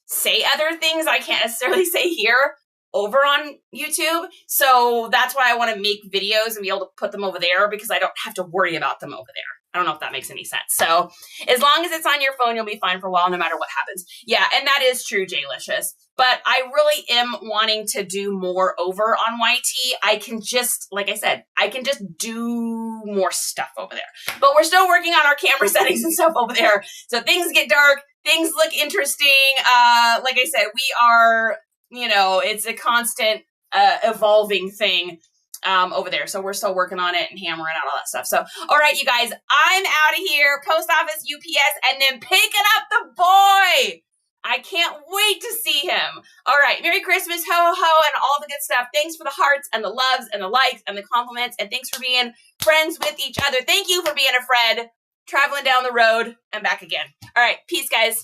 say other things I can't necessarily say here over on YouTube. So that's why I want to make videos and be able to put them over there, because I don't have to worry about them over there. I don't know if that makes any sense. So as long as it's on your phone, you'll be fine for a while, no matter what happens. Yeah, and that is true, Jaylicious. But I really am wanting to do more over on YT. I can just, like I said, I can just do more stuff over there. But we're still working on our camera settings and stuff over there. So things get dark, things look interesting. Like I said, we are, you know, it's a constant evolving thing over there. So we're still working on it and hammering out all that stuff. So, all right, you guys, I'm out of here. Post office, UPS, and then picking up the boy. I can't wait to see him. All right, Merry Christmas, ho, ho, and all the good stuff. Thanks for the hearts and the loves and the likes and the compliments. And thanks for being friends with each other. Thank you for being a friend, traveling down the road and back again. All right, peace, guys.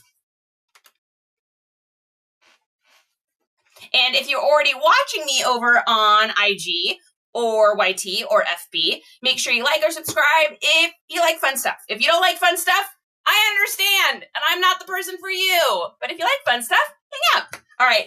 And if you're already watching me over on IG or YT or FB, make sure you like or subscribe if you like fun stuff. If you don't like fun stuff, I understand, and I'm not the person for you. But if you like fun stuff, hang out. All right.